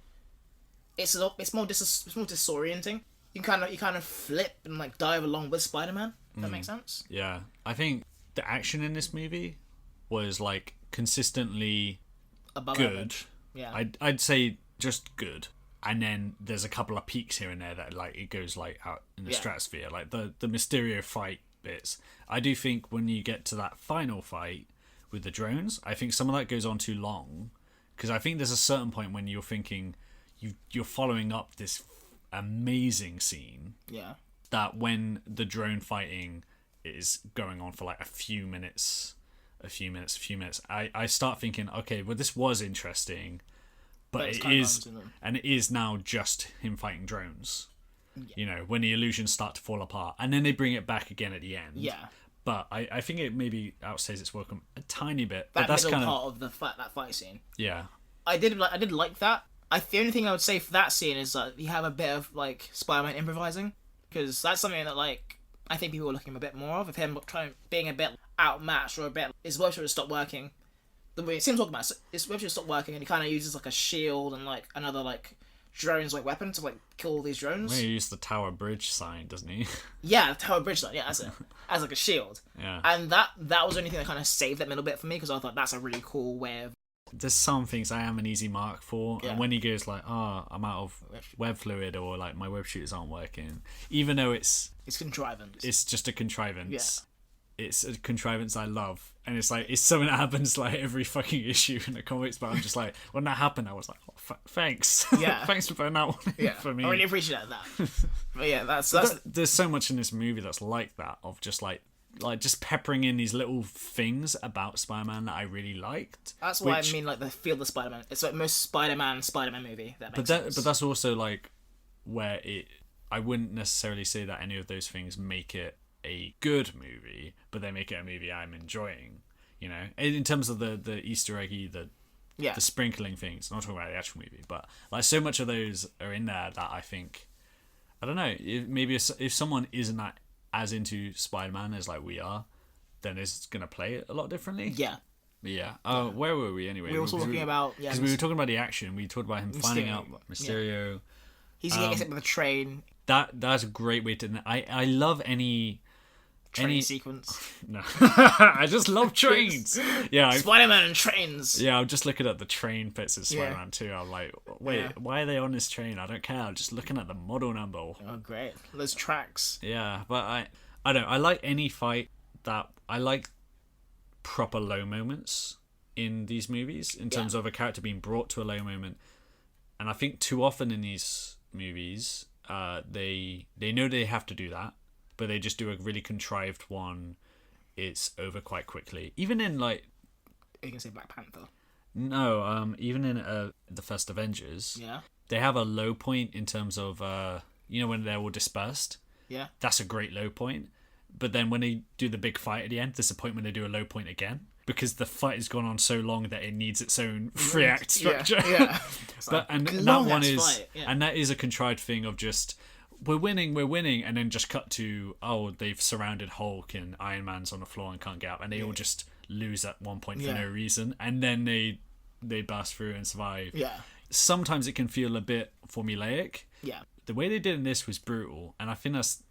it's more disorienting. You kind of flip and like dive along with Spider-Man. If that makes sense. Yeah, I think the action in this movie was like consistently Above good. average. Yeah. I'd say just good. And then there's a couple of peaks here and there that like it goes like out in the Yeah. stratosphere, like the Mysterio fight bits. I do think when you get to that final fight with the drones, I think some of that goes on too long because I think there's a certain point when you're thinking you're following up this amazing scene Yeah. that when the drone fighting is going on for like a few minutes, I start thinking, okay, well this was interesting, but it's it kind of is, gone to them. and it is now just him fighting drones. You know, when the illusions start to fall apart, and then they bring it back again at the end. Yeah. But I think it maybe outstays its welcome a tiny bit. That But that's middle kind part of of that fight scene. yeah, I did like that. The only thing I would say for that scene is that you have a bit of like Spider-Man improvising, because that's something that like I think people are looking a bit more of him being a bit outmatched or a bit his web should stop working. The way it seems talking about his web should stop working, and he kind of uses like a shield and like another like drones like weapon to like kill all these drones. Well, he used the Tower Bridge sign, doesn't he? Yeah, the Tower Bridge sign. Yeah, as like a shield. Yeah. And that was the only thing that kind of saved that middle bit for me, because I thought that's a really cool way of. There's some things I am an easy mark for, Yeah. and when he goes like, I'm out of web fluid, or like my web shooters aren't working, even though it's contrivance. it's just a contrivance. Yeah. It's a contrivance I love, and it's like it's something that happens like every fucking issue in the comics. But I'm just like, when that happened, I was like, thanks, Yeah. thanks for putting that one in for me. I really appreciate that. But yeah, that's There's so much in this movie that's like that, of just like just peppering in these little things about Spider-Man that I really liked. That's why I mean, like, the feel of the Spider-Man. It's like most Spider-Man movie. That makes sense. But that's also like where I wouldn't necessarily say that any of those things make it a good movie, but they make it a movie I'm enjoying. You know, in terms of the Easter eggy, the sprinkling things. I'm not talking about the actual movie, but like so much of those are in there that I think, I don't know, if someone isn't that as into Spider-Man as like we are, then it's gonna play it a lot differently. Yeah. Yeah. Where were we anyway? We were talking about because we were talking about the action. We talked about him finding out Mysterio. Yeah. He's getting hit with a train. That's a great way to. I love any Sequence. No, I just love trains. Yeah, Spider-Man and trains. Yeah, I'm just looking at the train bits of Spider-Man 2. I'm like, wait, why are they on this train? I don't care. I'm just looking at the model number. Oh, great. Those tracks. Yeah, but I don't. I like any fight that I like proper low moments in these movies in terms of a character being brought to a low moment, and I think too often in these movies, they know they have to do that, but they just do a really contrived one. It's over quite quickly. Even in like, you can say Black Panther. No, even in the first Avengers, they have a low point in terms of when they're all dispersed. Yeah, that's a great low point. But then when they do the big fight at the end, there's a point when they do a low point again, because the fight has gone on so long that it needs its own free act structure. Yeah. And that one is, and that is a contrived thing of just, we're winning, and then just cut to, they've surrounded Hulk and Iron Man's on the floor and can't get up, and they all just lose at one point for no reason, and then they burst through and survive. Yeah. Sometimes it can feel a bit formulaic. Yeah. The way they did in this was brutal, and I think that's,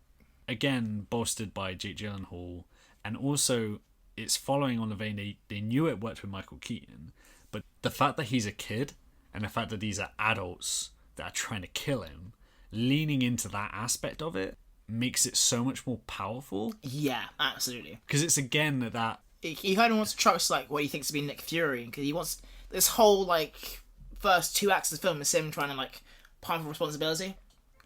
again, bolstered by Jake Gyllenhaal, and also it's following on the vein they knew it worked with Michael Keaton, but the fact that he's a kid and the fact that these are adults that are trying to kill him, leaning into that aspect of it makes it so much more powerful. Yeah, absolutely. Because it's again that he kind of wants to trust like what he thinks to be Nick Fury, because he wants this whole like first 2 acts of the film is him trying to like palm for responsibility.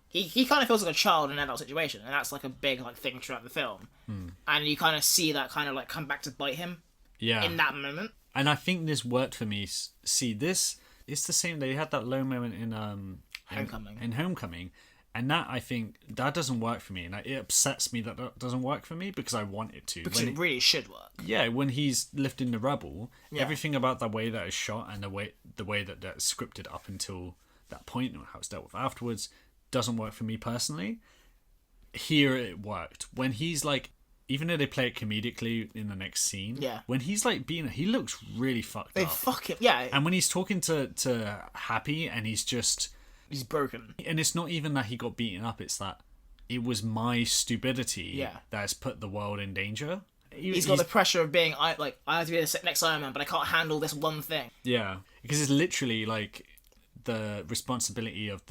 He kind of feels like a child in an adult situation, and that's like a big like thing throughout the film. And you kind of see that kind of like come back to bite him. Yeah. In that moment. And I think this worked for me. See, this it's the same. They had that low moment in Homecoming, and that I think that doesn't work for me, and it upsets me that doesn't work for me, because I want it to. Because it really should work. Yeah, when he's lifting the rubble, everything about the way that it's shot and the way that that's scripted up until that point and how it's dealt with afterwards doesn't work for me personally. Here it worked. When he's like, even though they play it comedically in the next scene, when he's like he looks really fucked up. They fuck him, yeah. And when he's talking to Happy and he's broken. And it's not even that he got beaten up, it's that it was my stupidity that has put the world in danger. He's got the pressure of being, I have to be the next Iron Man, but I can't handle this one thing. Yeah, because it's literally like the responsibility of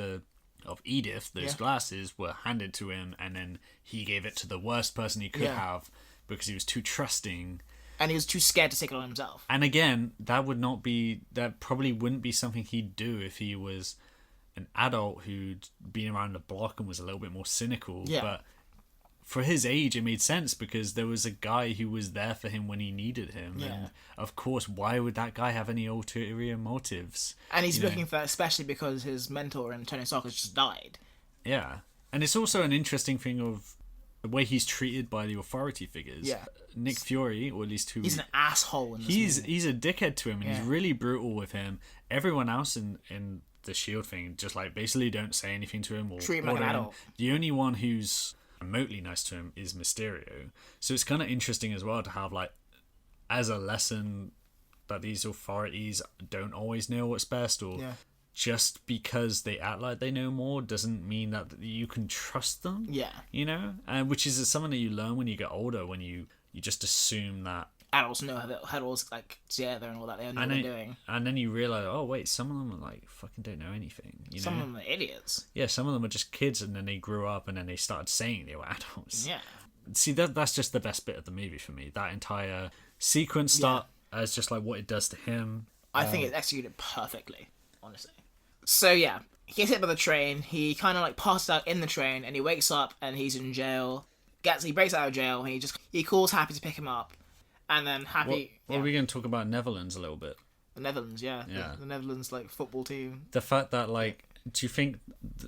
Edith, those glasses were handed to him, and then he gave it to the worst person he could have, because he was too trusting. And he was too scared to take it on himself. And again, that probably wouldn't be something he'd do if he was an adult who'd been around the block and was a little bit more cynical. Yeah. But for his age, it made sense, because there was a guy who was there for him when he needed him. Yeah. And of course, why would that guy have any ulterior motives? And he's looking for that, especially because his mentor and Tony Stark has just died. Yeah. And it's also an interesting thing of the way he's treated by the authority figures. Yeah. Nick Fury, or at least he's an asshole in this movie. He's a dickhead to him, and he's really brutal with him. Everyone else in the shield thing, just like basically don't say anything to him or Treat him like an order him. adult. The only one who's remotely nice to him is Mysterio. So it's kind of interesting as well to have like as a lesson that these authorities don't always know what's best, or just because they act like they know more doesn't mean that you can trust them. Yeah. You know, and which is something that you learn when you get older, when you just assume that Adults know how to like together and all that. They know what they're doing. and then you realize, oh wait, some of them are like fucking don't know anything. You Some know? of them are idiots. Yeah, some of them are just kids, and then they grew up, and then they started saying they were adults. Yeah. See, that's just the best bit of the movie for me. That entire sequence start as just like what it does to him. I think it's executed perfectly, honestly. So yeah, he gets hit by the train. He kind of like passes out in the train, and he wakes up and he's in jail. He breaks out of jail, and he calls Happy to pick him up, and then Happy. Well, we're going to talk about Netherlands a little bit. The Netherlands, yeah. Yeah. The Netherlands like football team. The fact that like, do you think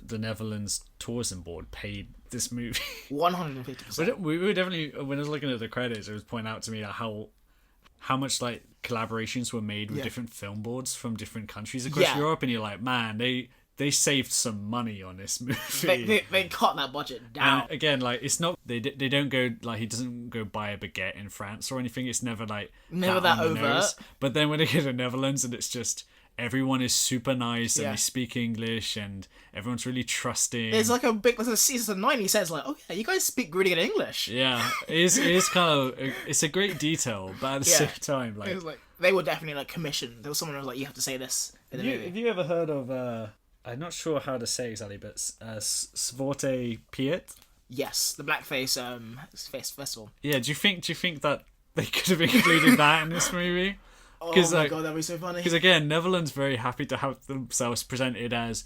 the Netherlands tourism board paid this movie? 150%. We were definitely, when I was looking at the credits, it was pointing out to me how much like collaborations were made with different film boards from different countries across Europe, and you're like, man, they saved some money on this movie. They cut that budget down. And again, like, it's not they don't go like, he doesn't go buy a baguette in France or anything. It's never like Never that on the overt. nose. But then when they get to Netherlands, and it's just everyone is super nice and Yeah. they speak English and everyone's really trusting. There's like there's a season 9. He says like, "Oh yeah, you guys speak really good English." Yeah, it is kind of, it's a great detail, but at the same time, It like, was like they were definitely like commissioned. There was someone who was like, "You have to say this in the movie." have you ever heard of I'm not sure how to say exactly, but Svarte Piet? Yes, the blackface festival. Yeah, do you think that they could have included that in this movie? Oh my like, god, that'd be so funny. Because again, Netherlands very happy to have themselves presented as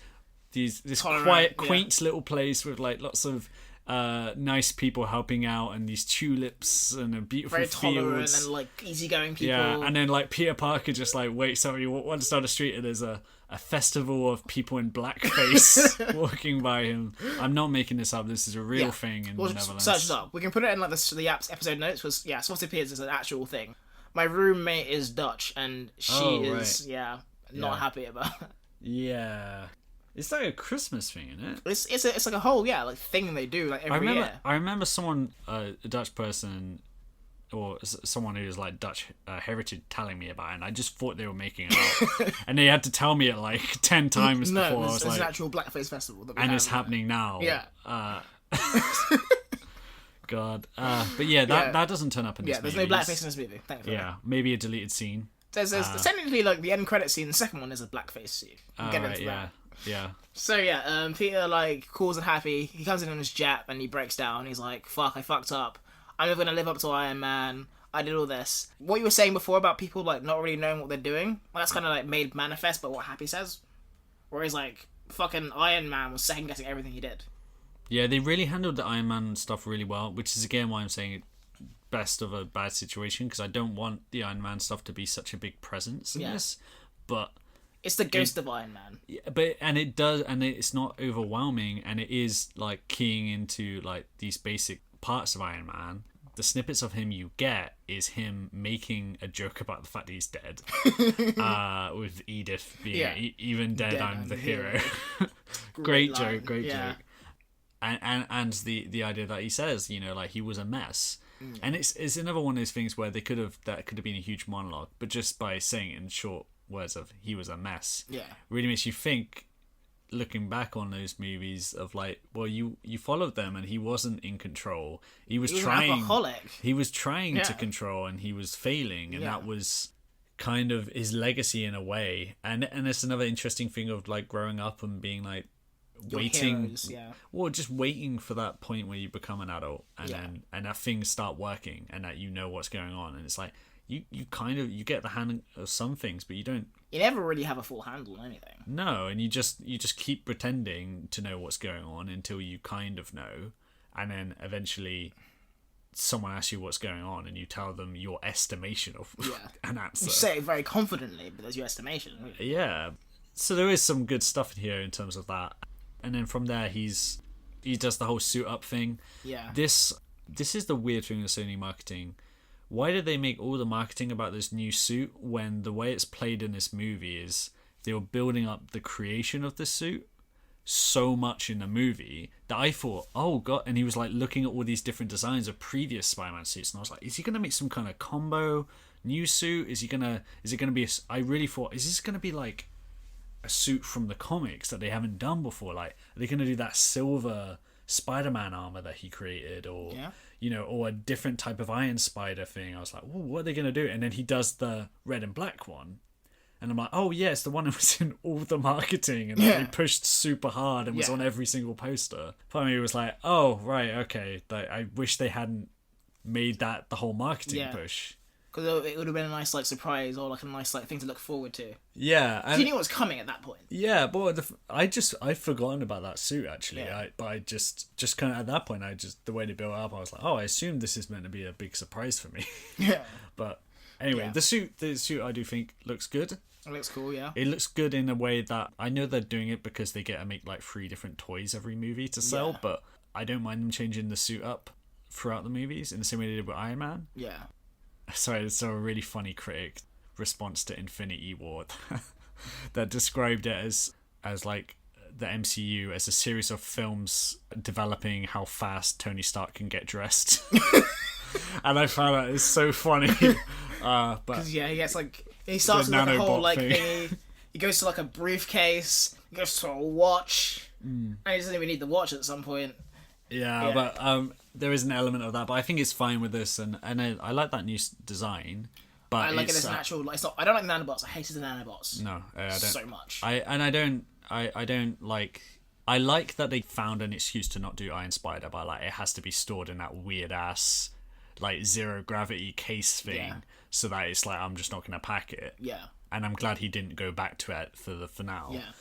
this Tolerant, quiet, yeah. quaint little place with like lots of nice people helping out and these tulips and a beautiful Very tolerant fields. and like easygoing people. Yeah, and then like Peter Parker just like wakes up, he walks down the street and there's a festival of people in blackface walking by him. I'm not making this up. This is a real thing in the Netherlands. Search it up. We can put it in like the app's episode notes. Was Swatted Piers is an actual thing. My roommate is Dutch, and she is not happy about it. Yeah, it's like a Christmas thing, isn't it? It's like a whole like thing they do like every year. I remember someone, a Dutch person, or someone who is like Dutch heritage, telling me about it, and I just thought they were making it up, and they had to tell me it like 10 times before. I was it's like, an actual blackface festival that we and have. it's happening now. Yeah. God. But yeah, that doesn't turn up in this there's movie. no blackface in this movie. Thankfully. Yeah, maybe a deleted scene. There's technically like the end credit scene. The second one is a blackface scene. We'll get into that. Yeah. So yeah, Peter like calls it Happy. He comes in on his Jap and he breaks down. He's like, "Fuck, I fucked up. I'm never gonna live up to Iron Man. I did all this." What you were saying before about people like not really knowing what they're doing, well, that's kind of like made manifest by what Happy says. Whereas like fucking Iron Man was second guessing everything he did. Yeah, they really handled the Iron Man stuff really well, which is again why I'm saying it best of a bad situation, because I don't want the Iron Man stuff to be such a big presence in this. But it's the ghost of Iron Man. Yeah, but it does, and it's not overwhelming, and it is like keying into like these basic parts of Iron Man. The snippets of him you get is him making a joke about the fact that he's dead, with Edith being even dead, I'm the hero. Great joke. And the idea that he says, you know, like he was a mess. And it's another one of those things where that could have been a huge monologue, but just by saying it in short words of he was a mess, really makes you think, looking back on those movies, of like, well, you followed them and he wasn't in control. He was trying. An alcoholic. He was trying to control and he was failing, and that was kind of his legacy in a way. And it's another interesting thing of like growing up and being like waiting, just waiting for that point where you become an adult and that things start working and that you know what's going on, and it's like you get the hand of some things, but you never really have a full handle on anything. No, and you just keep pretending to know what's going on until you kind of know, and then eventually someone asks you what's going on and you tell them your estimation of an answer. You say it very confidently, but there's your estimation. Really. Yeah, so there is some good stuff in here in terms of that. And then from there, he does the whole suit up thing. Yeah. This is the weird thing with Sony marketing. Why did they make all the marketing about this new suit when the way it's played in this movie is they were building up the creation of the suit so much in the movie that I thought, oh god, and he was like looking at all these different designs of previous Spider-Man suits, and I was like, is he gonna make some kind of combo new suit? Is it gonna be I really thought, is this gonna be like a suit from the comics that they haven't done before? Like, are they gonna do that silver Spider-Man armor that he created, or or a different type of Iron Spider thing? I was like, what are they gonna do? And then he does the red and black one. And I'm like, oh, yeah, it's the one that was in all the marketing and they pushed super hard and was on every single poster. Part of me was like, oh, right, okay. Like, I wish they hadn't made that the whole marketing push. Because it would have been a nice like surprise or like a nice like thing to look forward to. Yeah. And you knew it was coming at that point. Yeah, but I'd forgotten about that suit, actually. Yeah. But I just kind of at that point, the way they built it up, I was like, oh, I assume this is meant to be a big surprise for me. Yeah. But anyway, the suit I do think looks good. It looks cool, yeah. It looks good in a way that I know they're doing it because they get to make like 3 different toys every movie to sell, but I don't mind them changing the suit up throughout the movies in the same way they did with Iron Man. Yeah. Sorry, it's a really funny critic response to Infinity War that described it as like the MCU as a series of films developing how fast Tony Stark can get dressed. And I found that it's so funny. But he gets like he starts with like a whole like thing. He goes to like a briefcase. He goes to a watch, and he doesn't even need the watch at some point. Yeah, but there is an element of that. But I think it's fine with this, and I like that new design. But I like it as an actual. It's not. I don't like the nanobots. I hated the nanobots. No, I don't so much. I don't like. I like that they found an excuse to not do Iron Spider, but like it has to be stored in that weird ass like zero gravity case thing, so that it's like I'm just not gonna pack it. Yeah. And I'm glad he didn't go back to it for the finale. Yeah.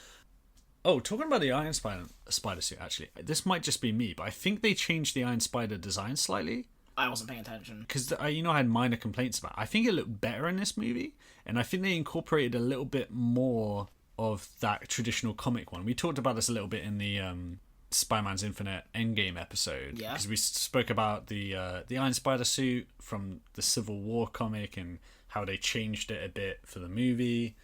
Oh, talking about the Iron Spider suit, actually, this might just be me, but I think they changed the Iron Spider design slightly. I wasn't paying attention. Because, I had minor complaints about it. I think it looked better in this movie, and I think they incorporated a little bit more of that traditional comic one. We talked about this a little bit in the Spider-Man's Infinite Endgame episode. Yeah. Because we spoke about the Iron Spider suit from the Civil War comic and how they changed it a bit for the movie.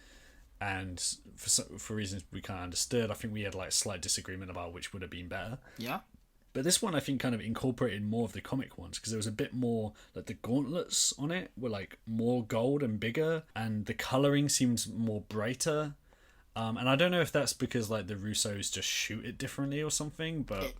And for reasons we kind of understood, I think we had like slight disagreement about which would have been better. Yeah. But this one I think kind of incorporated more of the comic ones because there was a bit more like the gauntlets on it were like more gold and bigger, and the colouring seems more brighter. And I don't know if that's because like the Russos just shoot it differently or something, but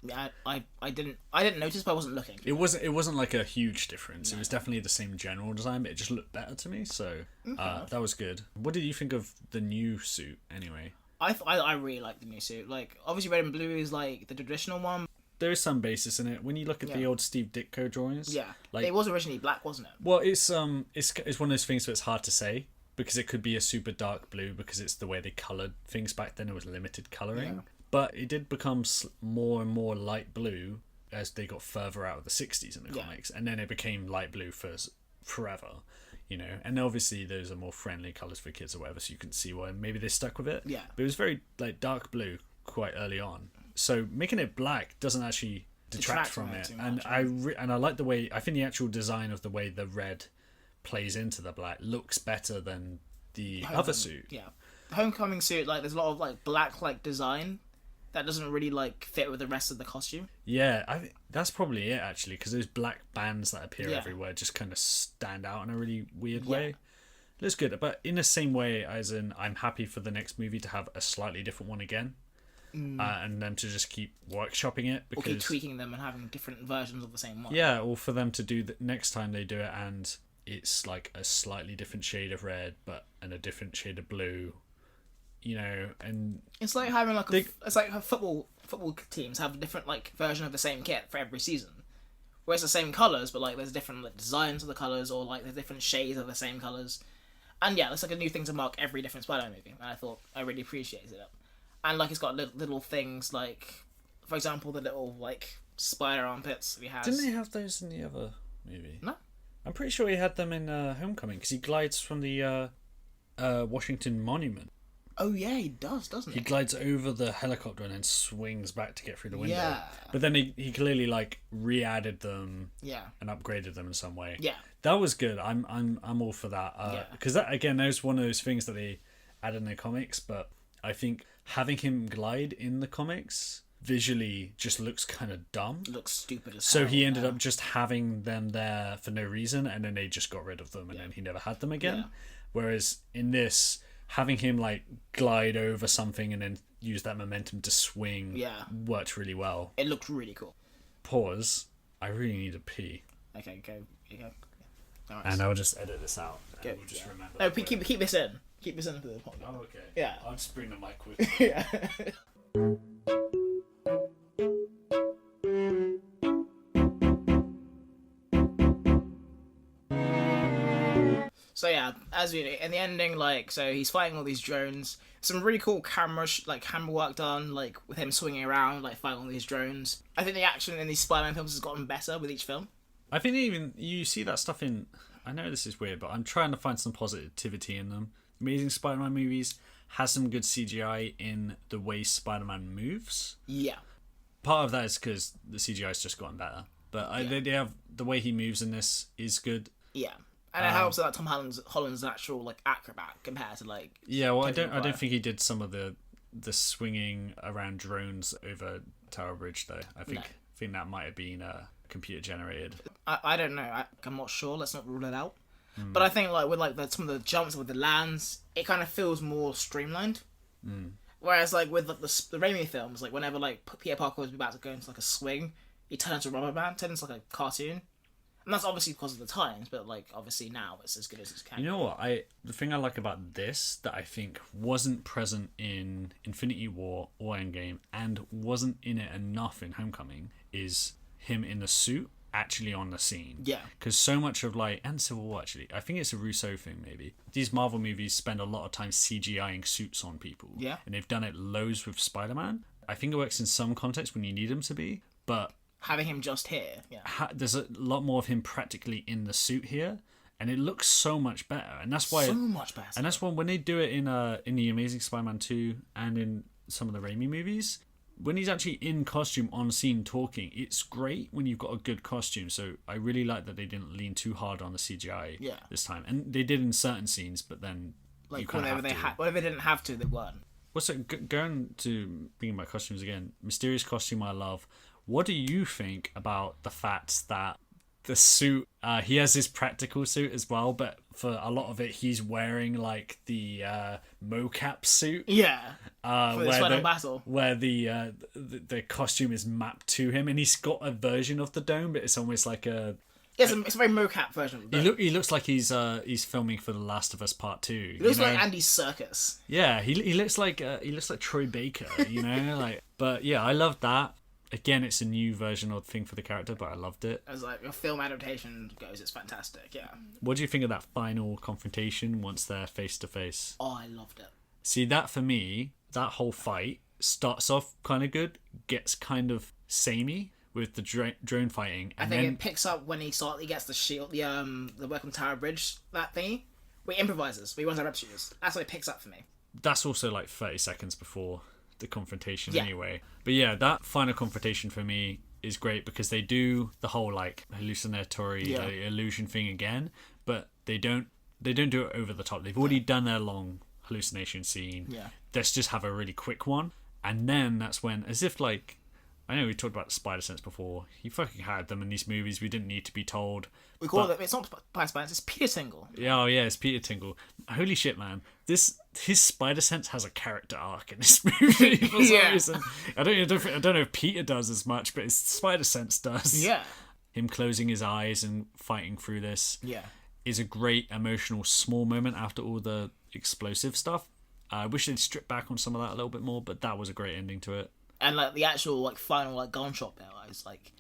I didn't notice, but I wasn't looking. It wasn't like a huge difference. No. It was definitely the same general design, but it just looked better to me. So that was good. What did you think of the new suit anyway? I really like the new suit. Like obviously red and blue is like the traditional one. There is some basis in it. When you look at the old Steve Ditko drawings, like it was originally black, wasn't it? Well, it's one of those things where it's hard to say. Because it could be a super dark blue because it's the way they coloured things back then. It was limited colouring. Yeah. But it did become more and more light blue as they got further out of the 60s in the comics. And then it became light blue for forever, And obviously those are more friendly colours for kids or whatever, so you can see why maybe they stuck with it. Yeah. But it was very like dark blue quite early on. So making it black doesn't actually detract from it. And I like the way, I think the actual design of the way the red plays into the black looks better than the other suit. Yeah, the Homecoming suit, like there's a lot of like black like design that doesn't really like fit with the rest of the costume. Yeah, I think that's probably it actually, because those black bands that appear everywhere just kind of stand out in a really weird way. It looks good, but in the same way as in I'm happy for the next movie to have a slightly different one again. And them to just keep workshopping it, because or keep tweaking them and having different versions of the same one. Yeah, or for them to do that next time they do it and it's like a slightly different shade of red and a different shade of blue, and it's like having like it's like football teams have a different like version of the same kit for every season, where it's the same colours but like there's different like designs of the colours, or like there's different shades of the same colours, and it's like a new thing to mark every different Spider-Man movie, and I thought I really appreciated it. And like it's got little things like, for example, the little like spider armpits that he has. Didn't they have those in the other movie? No. I'm pretty sure he had them in Homecoming, because he glides from the Washington Monument. Oh yeah, he does, doesn't he? He glides over the helicopter and then swings back to get through the window. Yeah. But then he clearly like re-added them. Yeah. And upgraded them in some way. Yeah. That was good. I'm all for that. Because that again, that was one of those things that they added in the comics, but I think having him glide in the comics visually just looks kind of dumb. It looks stupid as So hell. he ended up just having them there for no reason, and then they just got rid of them, and then he never had them again. Yeah. Whereas in this, having him like glide over something and then use that momentum to swing worked really well. It looked really cool. Pause. I really need a pee. Okay, go. Nice. And I'll just edit this out. Go, We'll just remember. No, keep this in. Keep this in for the podcast. Oh, okay. Yeah. I'll just bring the mic with me. Yeah. So yeah, as we in the ending, like, so he's fighting all these drones. Some really cool camera work done, like with him swinging around, like fighting all these drones. I think the action in these Spider-Man films has gotten better with each film. I think even you see that stuff in. I know this is weird, but I'm trying to find some positivity in them. Amazing Spider-Man movies has some good CGI in the way Spider-Man moves. Yeah. Part of that is because the CGI's just gotten better, but they have the way he moves in this is good. Yeah. And it helps that Tom Holland's an actual like acrobat compared to like. Yeah, well, I don't think he did some of the swinging around drones over Tower Bridge though. I think that might have been computer generated. I don't know. I'm not sure. Let's not rule it out. But I think like with like some of the jumps with the lands, it kind of feels more streamlined. Whereas like with like, the Raimi films, like whenever like Peter Parker was about to go into like a swing, he turns to a rubber band, turns into like a cartoon. And that's obviously because of the times, but like obviously now it's as good as it can. You know what? The thing I like about this that I think wasn't present in Infinity War or Endgame and wasn't in it enough in Homecoming is him in the suit actually on the scene. Yeah. Because so much of like, and Civil War actually, I think it's a Russo thing maybe. These Marvel movies spend a lot of time CGIing suits on people. Yeah. And they've done it loads with Spider-Man. I think it works in some contexts when you need him to be, but having him just here, there's a lot more of him practically in the suit here, and it looks so much better. And that's why so much better. And that's why when they do it in the Amazing Spider-Man 2 and in some of the Raimi movies, when he's actually in costume on scene talking, it's great when you've got a good costume. So I really like that they didn't lean too hard on the CGI this time, and they did in certain scenes, but then like you kind of whenever they didn't have to, they weren't. Also, going to being about costumes again, Mysterio's costume I love. What do you think about the fact that the suit, he has his practical suit as well, but for a lot of it, he's wearing like the mocap suit. Yeah. For this final battle. Where the costume is mapped to him, and he's got a version of the dome, but it's almost like a... It's a very mocap version of the dome. He looks like he's filming for The Last of Us Part 2. He looks like Andy Serkis. Yeah, he looks like Troy Baker, you know? like, but yeah, I love that. Again, it's a new version of thing for the character, but I loved it. As like a film adaptation goes, it's fantastic. Yeah. What do you think of that final confrontation once they're face to face? Oh, I loved it. See, that for me, that whole fight starts off kind of good, gets kind of samey with the drone fighting. And I think it picks up when he gets the shield, the Welcome Tower Bridge, that thingy. Where he improvises, where he runs out of shooters. That's what it picks up for me. That's also like 30 seconds before the confrontation anyway. But yeah, that final confrontation for me is great because they do the whole like hallucinatory illusion thing again, but they don't do it over the top. They've already done their long hallucination scene. Yeah. Let's just have a really quick one. And then that's when, as if like, I know we talked about the spider sense before. He fucking had them in these movies. We didn't need to be told. We call it. It's not Spider Sense. It's Peter Tingle. Yeah, it's Peter Tingle. Holy shit, man! His spider sense has a character arc in this movie for some reason. I don't know if Peter does as much, but his spider sense does. Yeah. Him closing his eyes and fighting through this. Yeah. Is a great emotional small moment after all the explosive stuff. I wish they'd strip back on some of that a little bit more, but that was a great ending to it. And like the actual like final like gunshot bit, I was like,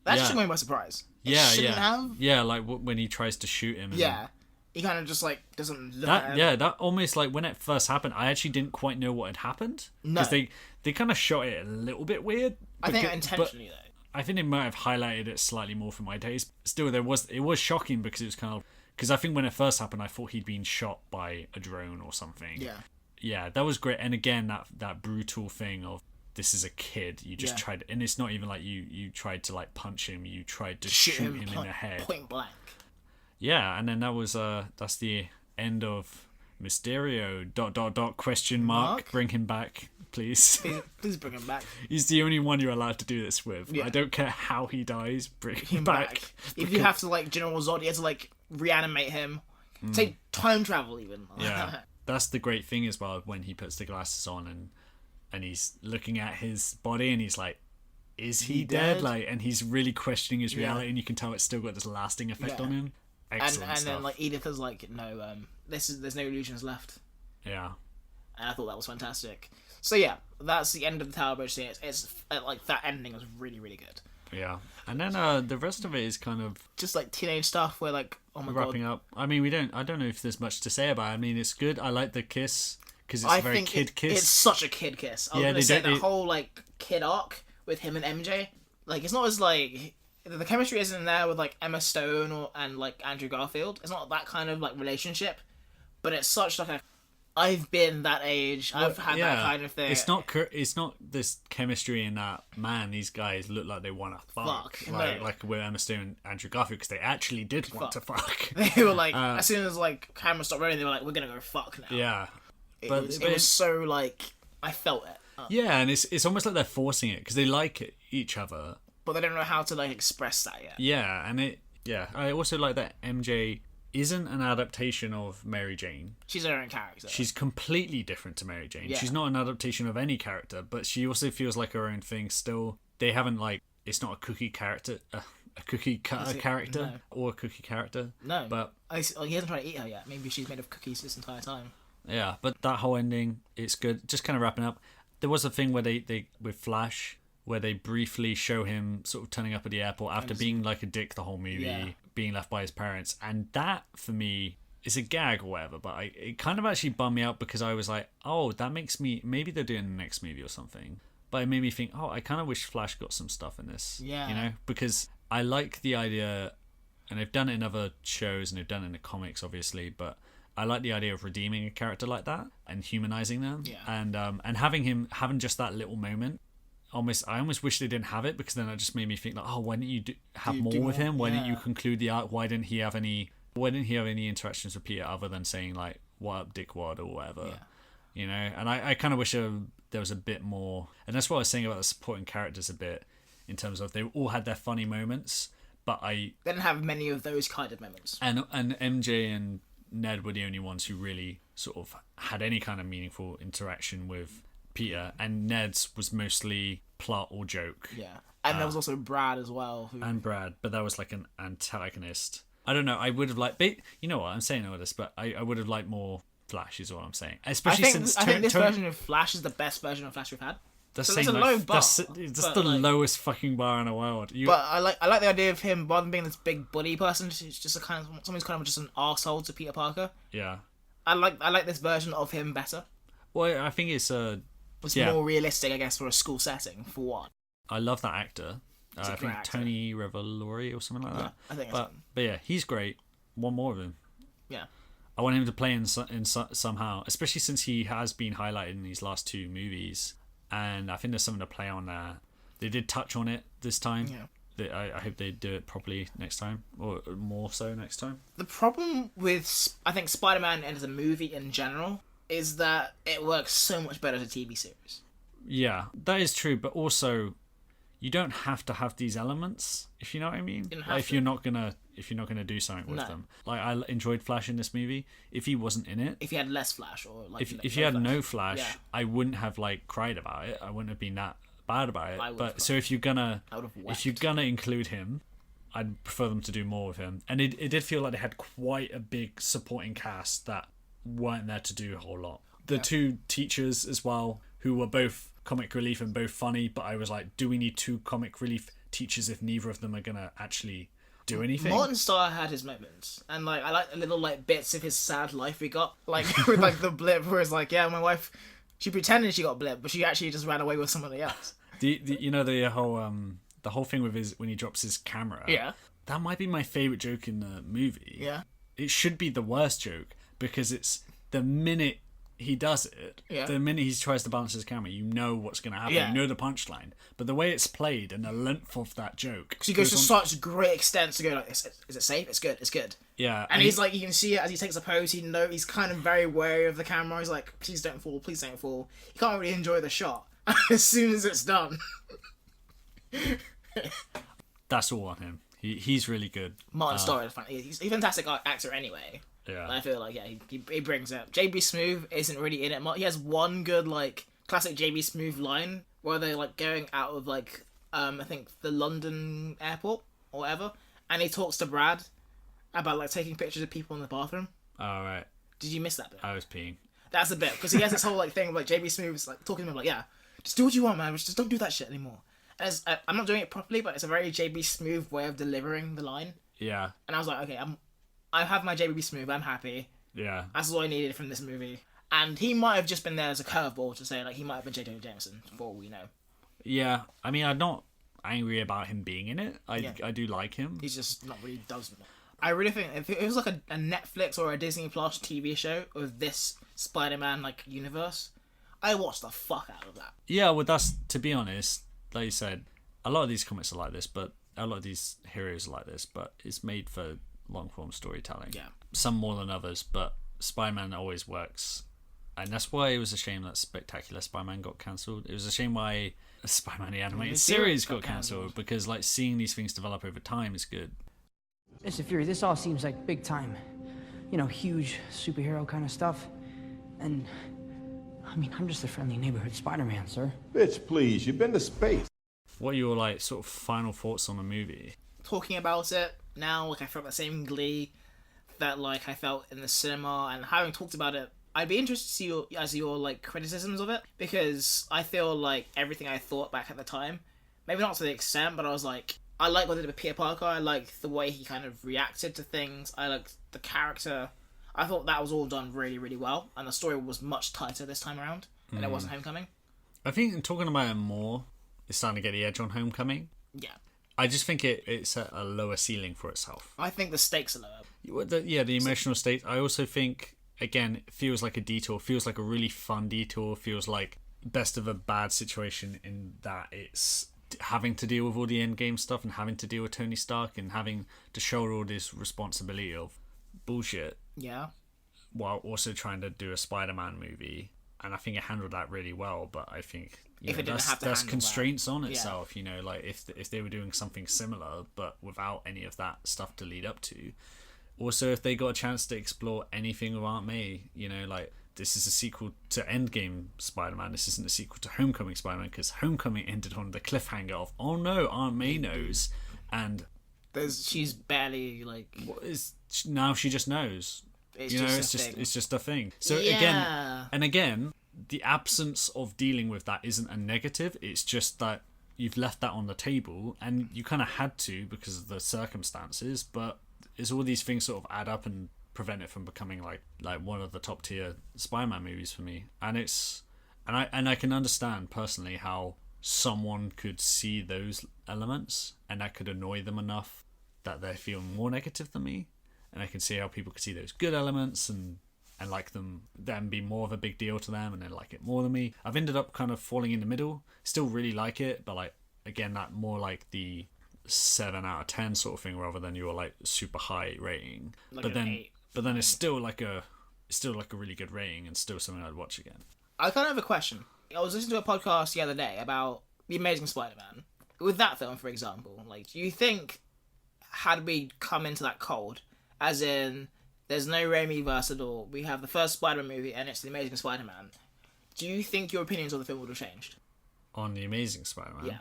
that should be by surprise. Yeah, like when he tries to shoot him. He kind of just like doesn't look at him. Yeah, that almost like when it first happened, I actually didn't quite know what had happened because they kind of shot it a little bit weird. I think intentionally though. I think they might have highlighted it slightly more for my taste. Still, it was shocking because it was kind of because I think when it first happened, I thought he'd been shot by a drone or something. Yeah, that was great. And again, that brutal thing of. This is a kid. You just tried, and it's not even like you tried to like punch him. You tried to shoot him in the head, point blank. Yeah, and then that was that's the end of Mysterio, ... question mark. Bring him back, please. Please bring him back. He's the only one you're allowed to do this with. Yeah. I don't care how he dies, bring him back. back. If you have to, like, General Zod, you have to, like, reanimate him. Say time travel, even. Yeah. That's the great thing as well, when he puts the glasses on and he's looking at his body and he's like, is he dead? Like, and he's really questioning his reality, and you can tell it's still got this lasting effect on him. Excellent and stuff. then, like, Edith is like, no, there's no illusions left. Yeah. And I thought that was fantastic. So yeah, that's the end of the Tower Bridge scene. It's like, that ending was really, really good. Yeah. And then the rest of it is kind of just like teenage stuff where, like, oh my wrapping god. up. I mean, I don't know if there's much to say about it. I mean, it's good. I like the kiss because it's a very kid kiss. It's such a kid kiss. I was gonna say the whole, like, kid arc with him and MJ. Like, it's not as, like, the chemistry isn't there with, like, Emma Stone and, like, Andrew Garfield. It's not that kind of, like, relationship, but it's such, like, a I've been that age. I've had that kind of thing. It's not this chemistry in that, man, these guys look like they want to fuck. Like with Emma Stone and Andrew Garfield, because they actually did want to fuck. They were like, as soon as, like, camera stopped rolling, they were like, we're gonna go fuck now. Yeah. It was so, like, I felt it. Yeah, and it's almost like they're forcing it because they like each other, but they don't know how to, like, express that yet. Yeah, and I also like that MJ isn't an adaptation of Mary Jane. She's her own character. She's completely different to Mary Jane. Yeah. She's not an adaptation of any character, but she also feels like her own thing still. They haven't, like, it's not a cookie character, a cookie cutter character, or a cookie character. No. But he hasn't tried to eat her yet. Maybe she's made of cookies this entire time. Yeah, but that whole ending, it's good. Just kind of wrapping up. There was a thing where they with Flash, where they briefly show him sort of turning up at the airport after being like a dick the whole movie, being left by his parents. And that, for me, is a gag or whatever, but it kind of actually bummed me out because I was like, oh, that makes me... Maybe they're doing the next movie or something. But it made me think, oh, I kind of wish Flash got some stuff in this. Yeah. You know? Because I like the idea, and they've done it in other shows, and they've done it in the comics, obviously, but I like the idea of redeeming a character like that and humanizing them. Yeah. And having just that little moment. I almost wish they didn't have it, because then it just made me think, like, oh, why didn't you have more with him? Why didn't you conclude the arc? Why didn't he have any interactions with Peter other than saying, like, what up, dickwad, or whatever? Yeah. You know, and I kind of wish there was a bit more. And that's what I was saying about the supporting characters a bit, in terms of they all had their funny moments, but they didn't have many of those kind of moments. And MJ and Ned were the only ones who really sort of had any kind of meaningful interaction with Peter, and Ned's was mostly plot or joke. Yeah. And there was also Brad as well. But that was like an antagonist. I don't know, I would have liked... You know what, I'm saying all this, but I would have liked more Flash, is what I'm saying. Especially I think this version of Flash is the best version of Flash we've had. That's a low bar. That's the lowest fucking bar in the world. But I like the idea of him, rather than being this big buddy person, he's just someone's kind of just an arsehole to Peter Parker. Yeah. I like this version of him better. Well, I think it's more realistic, I guess, for a school setting, for one. I love that actor. I think actor. Tony Revolori or something like that. I think but yeah, he's great. One more of him. Yeah. I want him to play in somehow, especially since he has been highlighted in these last two movies. And I think there's something to play on there. They did touch on it this time. Yeah. I hope they do it properly next time, or more so next time. The problem with, I think, Spider-Man as a movie in general is that it works so much better as a TV series. Yeah, that is true, but also you don't have to have these elements, if you know what I mean. If you're not gonna do something with them. Like, I enjoyed Flash in this movie. If he wasn't in it, if he had less Flash, or like if you had no Flash, I wouldn't have like cried about it. I wouldn't have been that bad about it. But so if you're gonna include him, I'd prefer them to do more with him. And it did feel like they had quite a big supporting cast that weren't there to do a whole lot. The two teachers as well, who were both comic relief and both funny, but I was like, do we need two comic relief teachers if neither of them are gonna actually do anything? Martin Starr had his moments, and like I like the little like bits of his sad life we got, like with like the blip where it's like, yeah, my wife, she pretended she got blip, but she actually just ran away with somebody else. The whole thing with his, when he drops his camera, that might be my favorite joke in the movie. Yeah, it should be the worst joke, because it's the minute he does it, the minute he tries to balance his camera, you know what's going to happen. Yeah. You know the punchline. But the way it's played and the length of that joke... Because he goes to such great extents to go like, is it safe? It's good. It's good. Yeah. And he's like, you can see it as he takes a pose. He's kind of very wary of the camera. He's like, please don't fall. Please don't fall. You can't really enjoy the shot as soon as it's done. That's all on him. He's really good. Martin Starr is funny. He's a fantastic actor anyway. Yeah. I feel like, he brings it. JB Smoove isn't really in it much. He has one good, like, classic JB Smoove line where they're, like, going out of, like, I think the London airport or whatever, and he talks to Brad about, like, taking pictures of people in the bathroom. All right. Did you miss that bit? I was peeing. That's the bit, because he has this whole, like, thing of, like, JB Smoove's, like, talking to him, like, yeah, just do what you want, man, just don't do that shit anymore. And I'm not doing it properly, but it's a very JB Smoove way of delivering the line. Yeah. And I was like, okay, I have my JB Smoove, I'm happy. Yeah. That's all I needed from this movie. And he might have just been there as a curveball to say, like, he might have been J. Jonah Jameson, for all we know. Yeah. I mean, I'm not angry about him being in it. I do like him. He's just not really does. I really think if it was like a Netflix or a Disney Plus TV show of this Spider-Man, like, universe, I watched the fuck out of that. Yeah, well, that's, to be honest, like you said, a lot of these comics are like this, but a lot of these heroes are like this, but it's made for long-form storytelling. Yeah. Some more than others, but Spider-Man always works. And that's why it was a shame that Spectacular Spider-Man got cancelled. It was a shame why Spider-Man the Animated Series got cancelled, because, like, seeing these things develop over time is good. Mr. Fury, this all seems like big time. You know, huge superhero kind of stuff. And, I mean, I'm just a friendly neighborhood Spider-Man, sir. Bitch, please, you've been to space. What are your, like, sort of final thoughts on the movie? Talking about it now, like, I felt the same glee that, like, I felt in the cinema, and having talked about it, I'd be interested to see your like, criticisms of it, because I feel like everything I thought back at the time, maybe not to the extent, but I was like, I like what they did with Peter Parker, I like the way he kind of reacted to things, I liked the character. I thought that was all done really, really well, and the story was much tighter this time around than it was in Homecoming. I think in talking about it more, it's starting to get the edge on Homecoming. Yeah. I just think it's at a lower ceiling for itself. I think the stakes are lower. The emotional stakes. I also think, again, it feels like a detour, feels like a really fun detour, feels like best of a bad situation in that it's having to deal with all the endgame stuff and having to deal with Tony Stark and having to shoulder all this responsibility of bullshit. Yeah. While also trying to do a Spider-Man movie. And I think it handled that really well, but I think there's constraints on itself, you know, like if they were doing something similar but without any of that stuff to lead up to. Also, if they got a chance to explore anything with Aunt May, you know, like, this is a sequel to Endgame Spider-Man, this isn't a sequel to Homecoming Spider-Man, because Homecoming ended on the cliffhanger of, oh no, Aunt May knows, and she's barely, like, now she just knows. It's just a thing. So yeah. again, the absence of dealing with that isn't a negative. It's just that you've left that on the table, and you kind of had to because of the circumstances. But it's all these things sort of add up and prevent it from becoming like one of the top tier Spider-Man movies for me. And I can understand personally how someone could see those elements and that could annoy them enough that they feel more negative than me. And I can see how people could see those good elements and like them be more of a big deal to them and then like it more than me. I've ended up kind of falling in the middle. Still really like it, but like, again, that more like the 7 out of 10 sort of thing rather than your like super high rating. Like but then it's still like a really good rating and still something I'd watch again. I kind of have a question. I was listening to a podcast the other day about The Amazing Spider-Man. With that film, for example, like, do you think, had we come into that cold, as in, there's no Raimi verse at all, we have the first Spider-Man movie and it's The Amazing Spider-Man, do you think your opinions on the film would have changed? On The Amazing Spider-Man? Yeah.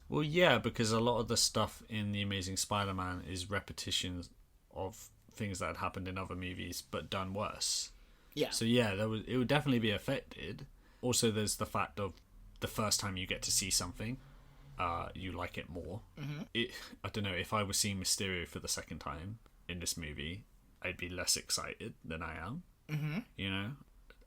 Well, yeah, because a lot of the stuff in The Amazing Spider-Man is repetitions of things that had happened in other movies but done worse. Yeah. So yeah, it would definitely be affected. Also, there's the fact of the first time you get to see something, you like it more. Mm-hmm. I don't know, if I was seeing Mysterio for the second time in this movie, I'd be less excited than I am. Mm-hmm. You know,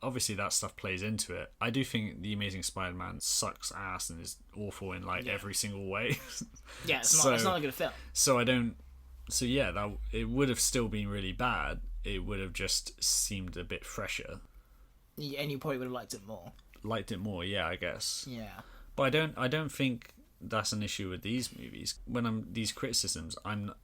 obviously that stuff plays into it. I do think The Amazing Spider-Man sucks ass and is awful in like every single way. Yeah, it's not a good film. So yeah, it would have still been really bad. It would have just seemed a bit fresher. And you probably would have liked it more. Liked it more, yeah, I guess. Yeah. But I don't think that's an issue with these movies. When I'm these criticisms,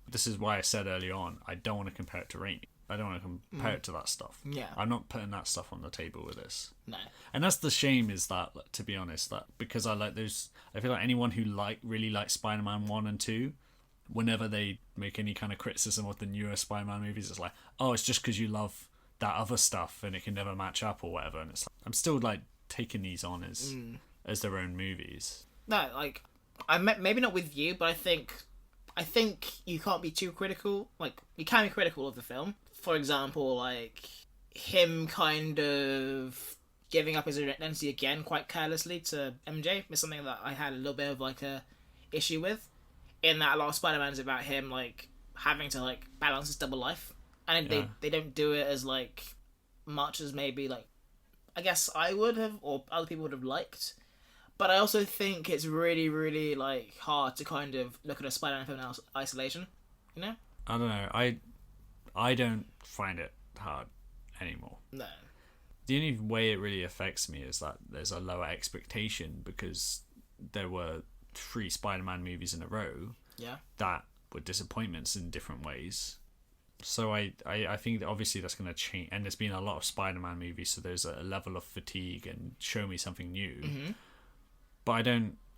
this is why I said early on, I don't want to compare it to Raimi. I don't want to compare it to that stuff. Yeah. I'm not putting that stuff on the table with this. No. And that's the shame, is that, to be honest, that because I like those, I feel like anyone who really likes Spider-Man 1 and 2, whenever they make any kind of criticism of the newer Spider-Man movies, it's like, oh, it's just because you love that other stuff and it can never match up or whatever. And it's like, I'm still like taking these on as their own movies. No, like, maybe not with you, but I think you can't be too critical. Like, you can be critical of the film. For example, like, him kind of giving up his identity again quite carelessly to MJ is something that I had a little bit of, like, a issue with. In that a lot of Spider-Man is about him, like, having to, like, balance his double life. And they don't do it as, like, much as maybe, like, I guess I would have, or other people would have liked. But I also think it's really, really, like, hard to kind of look at a Spider-Man film in isolation, you know? I don't know. I don't find it hard anymore. No. The only way it really affects me is that there's a lower expectation because there were 3 Spider-Man movies in a row that were disappointments in different ways. So I think that obviously that's going to change. And there's been a lot of Spider-Man movies, so there's a level of fatigue and show me something new. Mm-hmm. But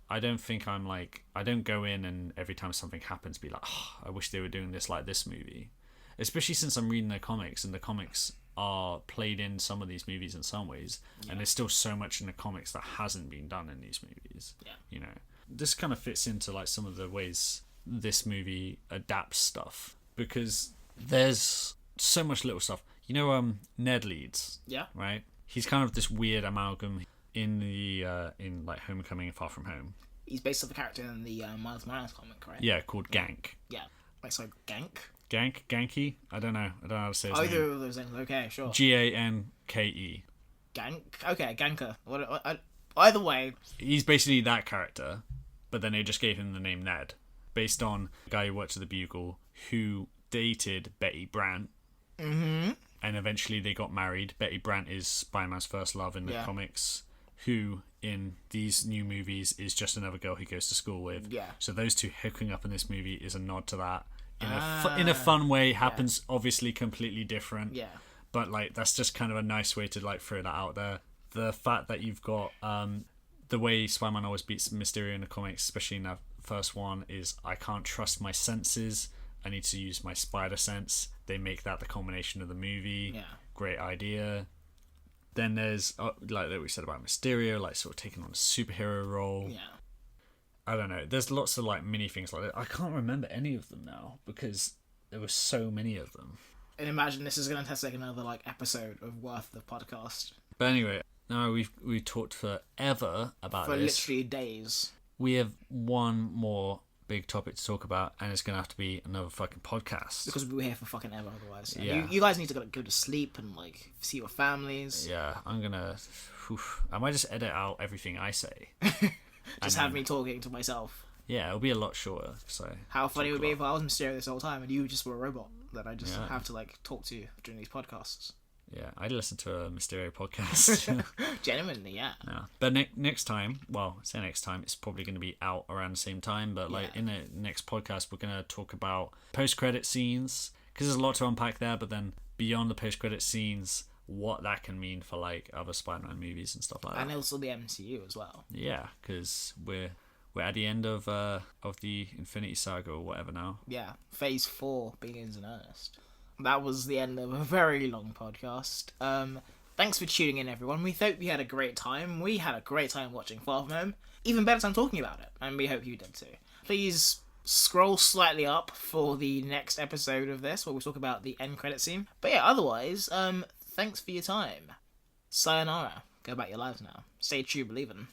I don't think I'm like, I don't go in and every time something happens be like, oh, I wish they were doing this like this movie. Especially since I'm reading the comics, and the comics are played in some of these movies in some ways, and there's still so much in the comics that hasn't been done in these movies. Yeah. You know, this kind of fits into like some of the ways this movie adapts stuff, because there's so much little stuff. You know, Ned Leeds. Yeah. Right. He's kind of this weird amalgam in the in like Homecoming and Far From Home. He's based off a character in the Miles Morales comic, right? Yeah, called Gank. Yeah. Like, so Gank? Ganky? I don't know how to say his name. Either of those things. Okay, sure. Ganke. Gank? Okay, Ganker. Either way. He's basically that character, but then they just gave him the name Ned, based on a guy who worked at the Bugle who dated Betty Brant. Mm-hmm. And eventually they got married. Betty Brant is Spider-Man's first love in the comics, who in these new movies is just another girl he goes to school with. Yeah. So those two hooking up in this movie is a nod to that. In a fun way, happens obviously completely different. Yeah. But like that's just kind of a nice way to like throw that out there. The fact that you've got the way Spider-Man always beats Mysterio in the comics, especially in that first one, is I can't trust my senses. I need to use my spider sense. They make that the culmination of the movie. Yeah. Great idea. Then there's like that we said about Mysterio, like sort of taking on a superhero role. Yeah. I don't know. There's lots of like mini things like that. I can't remember any of them now because there were so many of them. And imagine this is going to take another like episode of worth the podcast. But anyway, now we've talked forever about this. For this. Literally days. We have one more big topic to talk about, and it's going to have to be another fucking podcast. Because we'll be here for fucking ever otherwise. Yeah. You guys need to go to sleep and like see your families. Yeah, I'm going to... I might just edit out everything I say. Just have me talking to myself. Yeah, it'll be a lot shorter. So how funny it would be if I was Mysterio this whole time and you just were a robot that I just have to like talk to during these podcasts. Yeah, I'd listen to a Mysterio podcast. Genuinely, yeah. But next time, well, say next time, it's probably going to be out around the same time. But like in the next podcast, we're going to talk about post-credit scenes because there's a lot to unpack there. But then beyond the post-credit scenes, what that can mean for like other Spider-Man movies and stuff like that, and also the MCU as well. Yeah, because we're at the end of the Infinity Saga or whatever now. Yeah, Phase 4 begins in earnest. That was the end of a very long podcast. Thanks for tuning in, everyone. We hope you had a great time. We had a great time watching Far From Home. Even better time talking about it, and we hope you did too. Please scroll slightly up for the next episode of this, where we'll talk about the end credit scene. But yeah, otherwise, thanks for your time. Sayonara. Go about your lives now. Stay true, believin'.